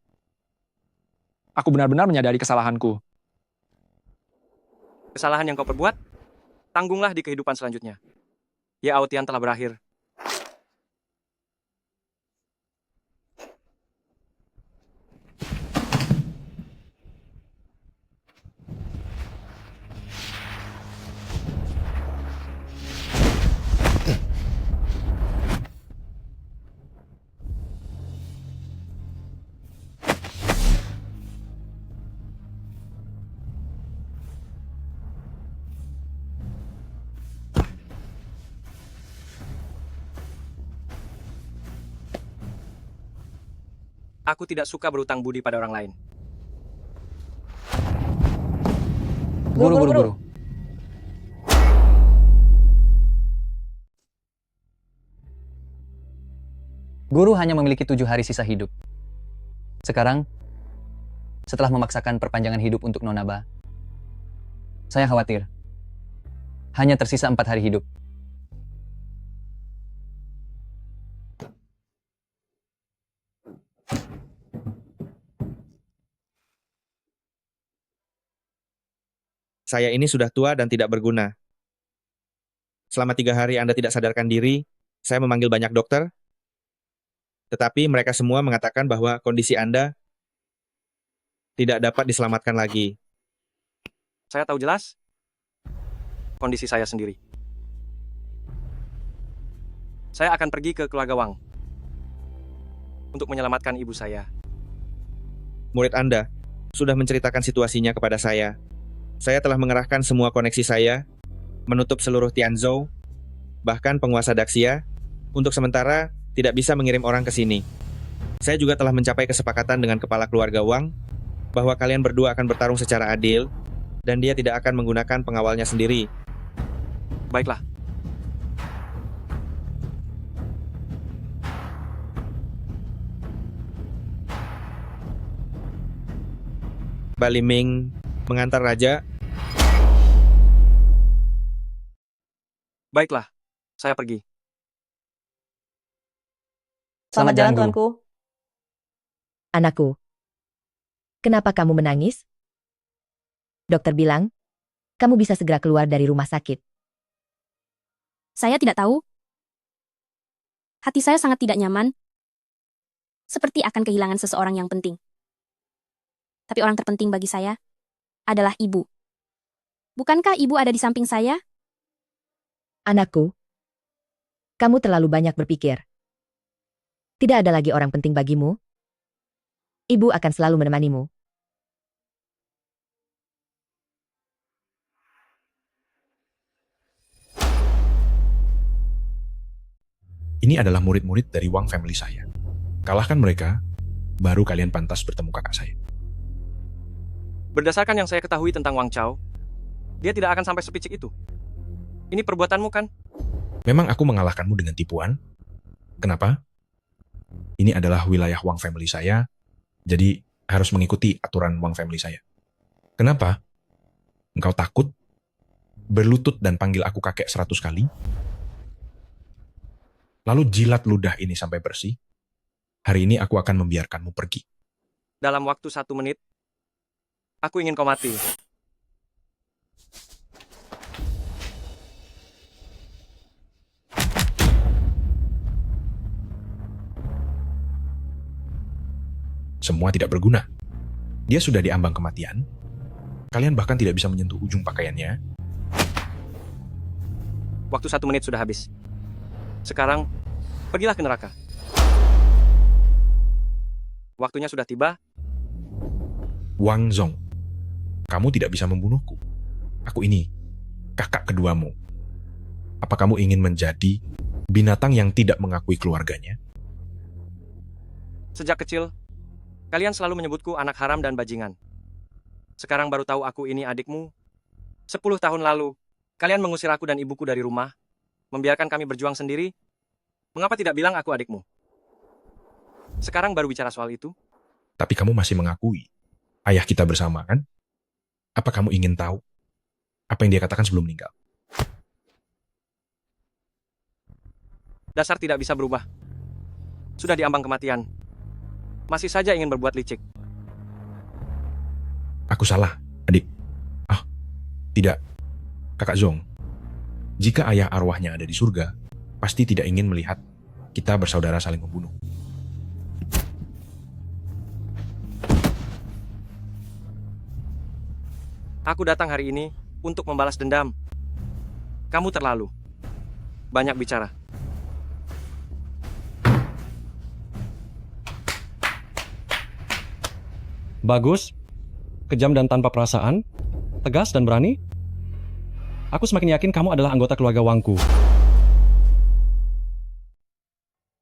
Aku benar-benar menyadari kesalahanku. Kesalahan yang kau perbuat, tanggunglah di kehidupan selanjutnya. Ye Aotian telah berakhir. Aku tidak suka berutang budi pada orang lain. Guru. Guru hanya memiliki 7 hari sisa hidup. Sekarang, setelah memaksakan perpanjangan hidup untuk Nonaba, saya khawatir hanya tersisa 4 hari hidup. Saya ini sudah tua dan tidak berguna. Selama 3 hari Anda tidak sadarkan diri, saya memanggil banyak dokter, tetapi mereka semua mengatakan bahwa kondisi Anda tidak dapat diselamatkan lagi. Saya tahu jelas kondisi saya sendiri. Saya akan pergi ke keluarga Wang untuk menyelamatkan ibu saya. Murid Anda sudah menceritakan situasinya kepada saya. Saya telah mengerahkan semua koneksi saya, menutup seluruh Tianzhou, bahkan penguasa Daxia, untuk sementara tidak bisa mengirim orang ke sini. Saya juga telah mencapai kesepakatan dengan kepala keluarga Wang, bahwa kalian berdua akan bertarung secara adil, dan dia tidak akan menggunakan pengawalnya sendiri. Baiklah. Baliming mengantar raja. Baiklah, saya pergi. Selamat jalan, Tuanku. Anakku, kenapa kamu menangis? Dokter bilang, kamu bisa segera keluar dari rumah sakit. Saya tidak tahu. Hati saya sangat tidak nyaman. Seperti akan kehilangan seseorang yang penting. Tapi orang terpenting bagi saya adalah ibu. Bukankah ibu ada di samping saya? Anakku, kamu terlalu banyak berpikir. Tidak ada lagi orang penting bagimu. Ibu akan selalu menemanimu. Ini adalah murid-murid dari Wang family saya. Kalahkan mereka, baru kalian pantas bertemu kakak saya. Berdasarkan yang saya ketahui tentang Wang Chao, dia tidak akan sampai sepicik itu. Ini perbuatanmu kan? Memang aku mengalahkanmu dengan tipuan? Kenapa? Ini adalah wilayah Wang family saya, jadi harus mengikuti aturan Wang family saya. Kenapa? Engkau takut? Berlutut dan panggil aku kakek 100 kali? Lalu jilat ludah ini sampai bersih? Hari ini aku akan membiarkanmu pergi. Dalam waktu 1 menit, aku ingin kau mati. Semua tidak berguna. Dia sudah diambang kematian. Kalian bahkan tidak bisa menyentuh ujung pakaiannya. Waktu 1 menit sudah habis. Sekarang, pergilah ke neraka. Waktunya sudah tiba. Wang Zong, kamu tidak bisa membunuhku. Aku ini, kakak keduamu. Apa kamu ingin menjadi binatang yang tidak mengakui keluarganya? Sejak kecil, kalian selalu menyebutku anak haram dan bajingan. Sekarang baru tahu aku ini adikmu. 10 tahun lalu, kalian mengusir aku dan ibuku dari rumah, membiarkan kami berjuang sendiri. Mengapa tidak bilang aku adikmu? Sekarang baru bicara soal itu? Tapi kamu masih mengakui ayah kita bersama, kan? Apa kamu ingin tahu apa yang dia katakan sebelum meninggal? Dasar tidak bisa berubah. Sudah diambang kematian. Masih saja ingin berbuat licik. Aku salah, adik. Tidak. Kakak Zong, jika ayah arwahnya ada di surga, pasti tidak ingin melihat kita bersaudara saling membunuh. Aku datang hari ini untuk membalas dendam. Kamu terlalu banyak bicara. Bagus, kejam dan tanpa perasaan, tegas dan berani. Aku semakin yakin kamu adalah anggota keluarga Wangku.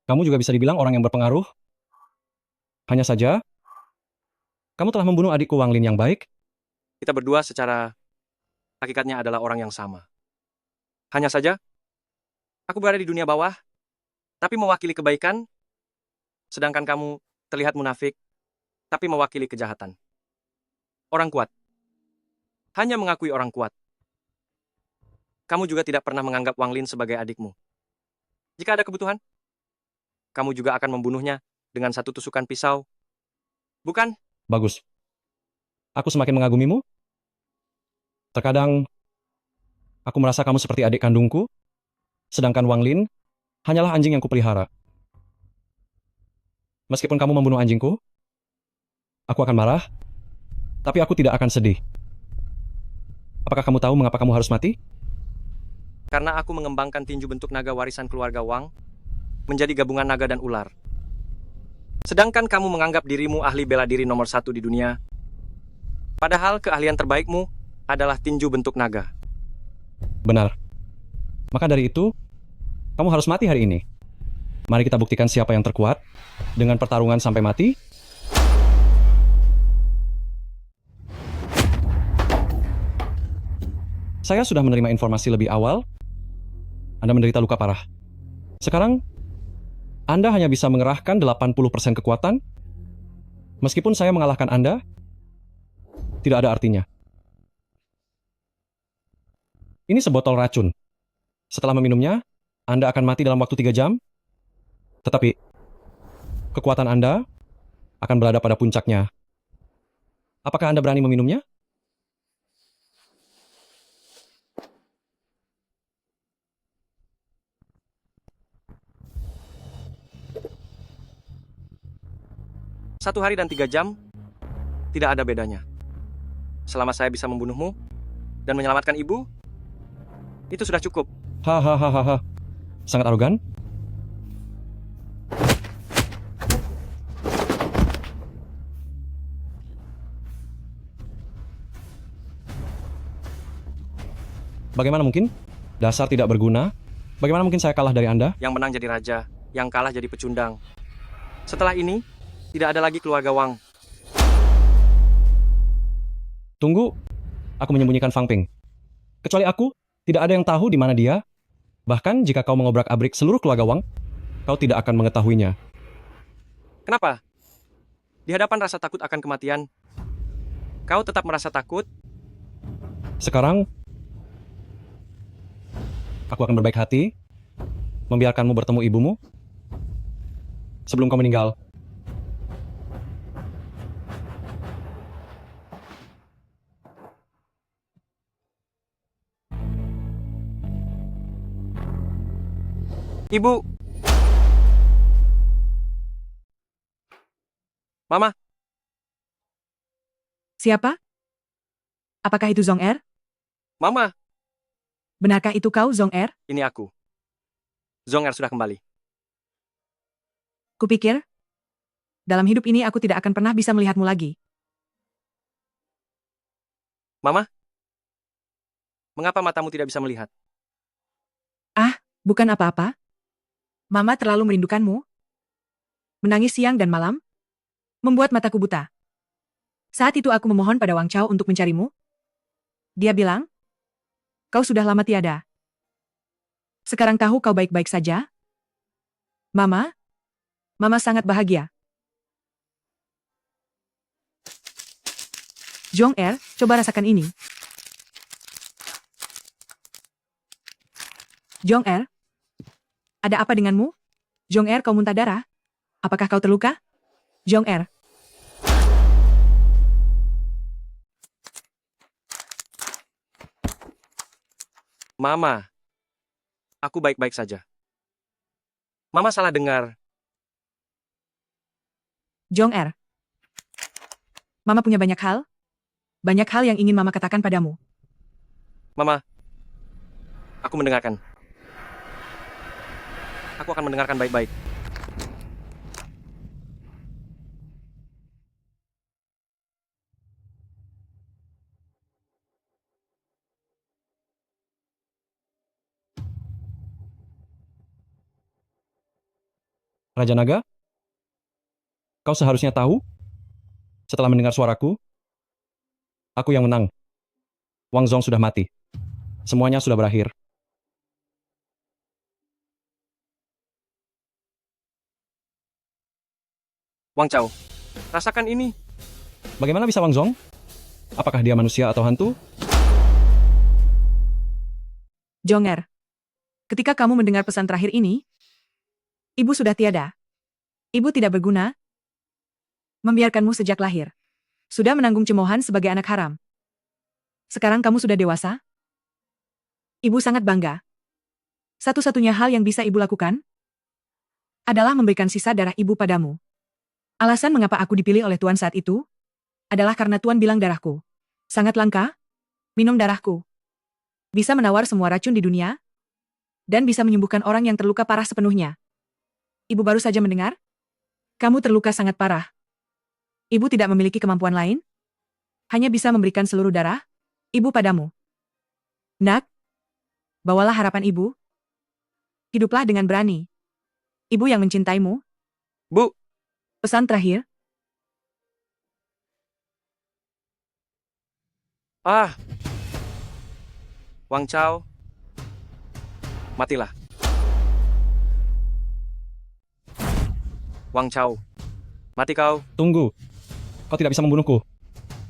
Kamu juga bisa dibilang orang yang berpengaruh. Hanya saja, kamu telah membunuh adikku Wang Lin yang baik. Kita berdua secara hakikatnya adalah orang yang sama. Hanya saja, aku berada di dunia bawah, tapi mewakili kebaikan, sedangkan kamu terlihat munafik, tapi mewakili kejahatan. Orang kuat. Hanya mengakui orang kuat. Kamu juga tidak pernah menganggap Wang Lin sebagai adikmu. Jika ada kebutuhan, kamu juga akan membunuhnya dengan satu tusukan pisau. Bukan? Bagus. Aku semakin mengagumimu. Terkadang, aku merasa kamu seperti adik kandungku, sedangkan Wang Lin hanyalah anjing yang kupelihara. Meskipun kamu membunuh anjingku, aku akan marah, tapi aku tidak akan sedih. Apakah kamu tahu mengapa kamu harus mati? Karena aku mengembangkan tinju bentuk naga warisan keluarga Wang menjadi gabungan naga dan ular. Sedangkan kamu menganggap dirimu ahli bela diri nomor 1 di dunia. Padahal keahlian terbaikmu adalah tinju bentuk naga. Benar. Maka dari itu, kamu harus mati hari ini. Mari kita buktikan siapa yang terkuat dengan pertarungan sampai mati. Saya sudah menerima informasi lebih awal. Anda menderita luka parah. Sekarang, Anda hanya bisa mengerahkan 80% kekuatan. Meskipun saya mengalahkan Anda, tidak ada artinya. Ini sebotol racun. Setelah meminumnya, Anda akan mati dalam waktu 3 jam. Tetapi, kekuatan Anda akan berada pada puncaknya. Apakah Anda berani meminumnya? Satu hari dan 3 jam, tidak ada bedanya. Selama saya bisa membunuhmu dan menyelamatkan ibu, itu sudah cukup. Hahaha. Sangat arogan. Bagaimana mungkin? Dasar tidak berguna. Bagaimana mungkin saya kalah dari Anda? Yang menang jadi raja, yang kalah jadi pecundang. Setelah ini, tidak ada lagi keluarga Wang. Tunggu, aku menyembunyikan Fang Ping. Kecuali aku, tidak ada yang tahu di mana dia. Bahkan jika kau mengobrak-abrik seluruh keluarga Wang, kau tidak akan mengetahuinya. Kenapa? Di hadapan rasa takut akan kematian, kau tetap merasa takut? Sekarang, aku akan berbaik hati, membiarkanmu bertemu ibumu. Sebelum kau meninggal, Ibu. Mama. Siapa? Apakah itu Zong Er? Mama. Benarkah itu kau, Zong Er? Ini aku. Zong Er sudah kembali. Kupikir, dalam hidup ini aku tidak akan pernah bisa melihatmu lagi. Mama. Mengapa matamu tidak bisa melihat? Ah, bukan apa-apa. Mama terlalu merindukanmu. Menangis siang dan malam, membuat mataku buta. Saat itu aku memohon pada Wang Chao untuk mencarimu. Dia bilang, kau sudah lama tiada. Sekarang tahu kau baik-baik saja? Mama sangat bahagia. Zong Er, coba rasakan ini. Zong Er, ada apa denganmu? Zong Er, kau muntah darah? Apakah kau terluka? Zong Er. Mama. Aku baik-baik saja. Mama salah dengar. Zong Er. Mama punya banyak hal. Banyak hal yang ingin Mama katakan padamu. Mama. Aku mendengarkan. Aku akan mendengarkan baik-baik. Raja Naga, kau seharusnya tahu, setelah mendengar suaraku, aku yang menang. Wang Zong sudah mati. Semuanya sudah berakhir. Wang Chao, rasakan ini. Bagaimana bisa Wang Zong? Apakah dia manusia atau hantu? Zong Er, ketika kamu mendengar pesan terakhir ini, Ibu sudah tiada. Ibu tidak berguna. Membiarkanmu sejak lahir. Sudah menanggung cemoohan sebagai anak haram. Sekarang kamu sudah dewasa. Ibu sangat bangga. Satu-satunya hal yang bisa ibu lakukan adalah memberikan sisa darah ibu padamu. Alasan mengapa aku dipilih oleh Tuan saat itu adalah karena Tuan bilang darahku sangat langka. Minum darahku bisa menawar semua racun di dunia dan bisa menyembuhkan orang yang terluka parah sepenuhnya. Ibu baru saja mendengar? Kamu terluka sangat parah. Ibu tidak memiliki kemampuan lain? Hanya bisa memberikan seluruh darah ibu padamu. Nak, bawalah harapan ibu. Hiduplah dengan berani. Ibu yang mencintaimu. Bu. Pesan terakhir. Ah. Wang Chao. Matilah. Wang Chao. Mati kau. Tunggu. Kau tidak bisa membunuhku.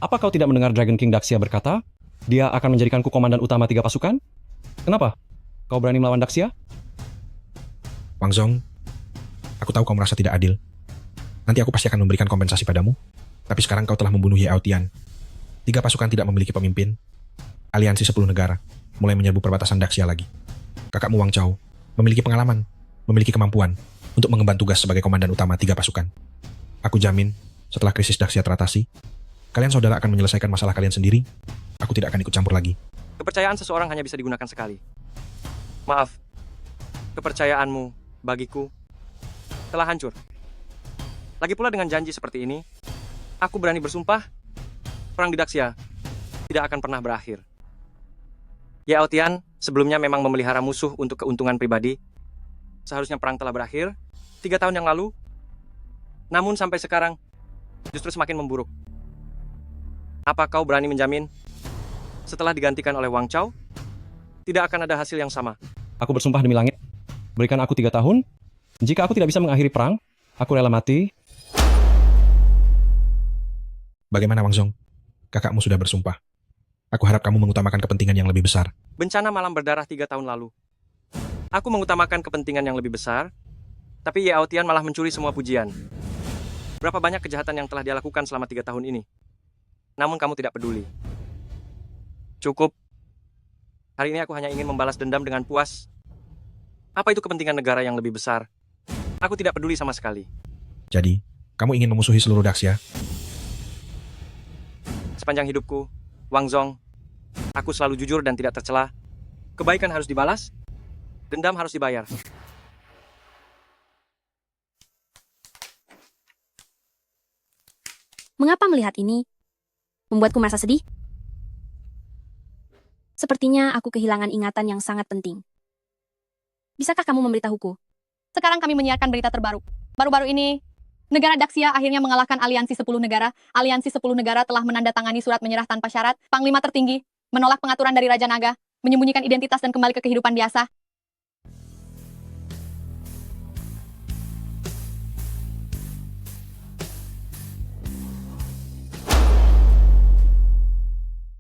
Apa kau tidak mendengar Dragon King Daxia berkata, dia akan menjadikanku komandan utama 3 pasukan? Kenapa? Kau berani melawan Daxia? Wang Zong, aku tahu kau merasa tidak adil. Nanti aku pasti akan memberikan kompensasi padamu. Tapi sekarang kau telah membunuh Ye Aotian. 3 pasukan tidak memiliki pemimpin. Aliansi 10 negara mulai menyerbu perbatasan Daxia lagi. Kakakmu Wang Chao memiliki pengalaman, memiliki kemampuan untuk mengemban tugas sebagai komandan utama 3 pasukan. Aku jamin, setelah krisis Daxia teratasi, kalian saudara akan menyelesaikan masalah kalian sendiri. Aku tidak akan ikut campur lagi. Kepercayaan seseorang hanya bisa digunakan sekali. Maaf, kepercayaanmu bagiku telah hancur. Lagi pula dengan janji seperti ini, aku berani bersumpah, perang di Daxia tidak akan pernah berakhir. Ye Aotian sebelumnya memang memelihara musuh untuk keuntungan pribadi. Seharusnya perang telah berakhir 3 tahun yang lalu. Namun sampai sekarang justru semakin memburuk. Apa kau berani menjamin setelah digantikan oleh Wang Chao tidak akan ada hasil yang sama? Aku bersumpah demi langit. Berikan aku 3 tahun. Jika aku tidak bisa mengakhiri perang, aku rela mati. Bagaimana Wang Zong? Kakakmu sudah bersumpah. Aku harap kamu mengutamakan kepentingan yang lebih besar. Bencana malam berdarah 3 tahun lalu. Aku mengutamakan kepentingan yang lebih besar, tapi Ye Aotian malah mencuri semua pujian. Berapa banyak kejahatan yang telah dia lakukan selama 3 tahun ini. Namun kamu tidak peduli. Cukup. Hari ini aku hanya ingin membalas dendam dengan puas. Apa itu kepentingan negara yang lebih besar? Aku tidak peduli sama sekali. Jadi, kamu ingin memusuhi seluruh Daxia? Sepanjang hidupku, Wang Zong, aku selalu jujur dan tidak tercela. Kebaikan harus dibalas, dendam harus dibayar. Mengapa melihat ini membuatku merasa sedih? Sepertinya aku kehilangan ingatan yang sangat penting. Bisakah kamu memberitahuku? Sekarang kami menyiarkan berita terbaru. Baru-baru ini, negara Daxia akhirnya mengalahkan aliansi 10 negara. Aliansi 10 negara telah menandatangani surat menyerah tanpa syarat. Panglima tertinggi menolak pengaturan dari Raja Naga, menyembunyikan identitas dan kembali ke kehidupan biasa.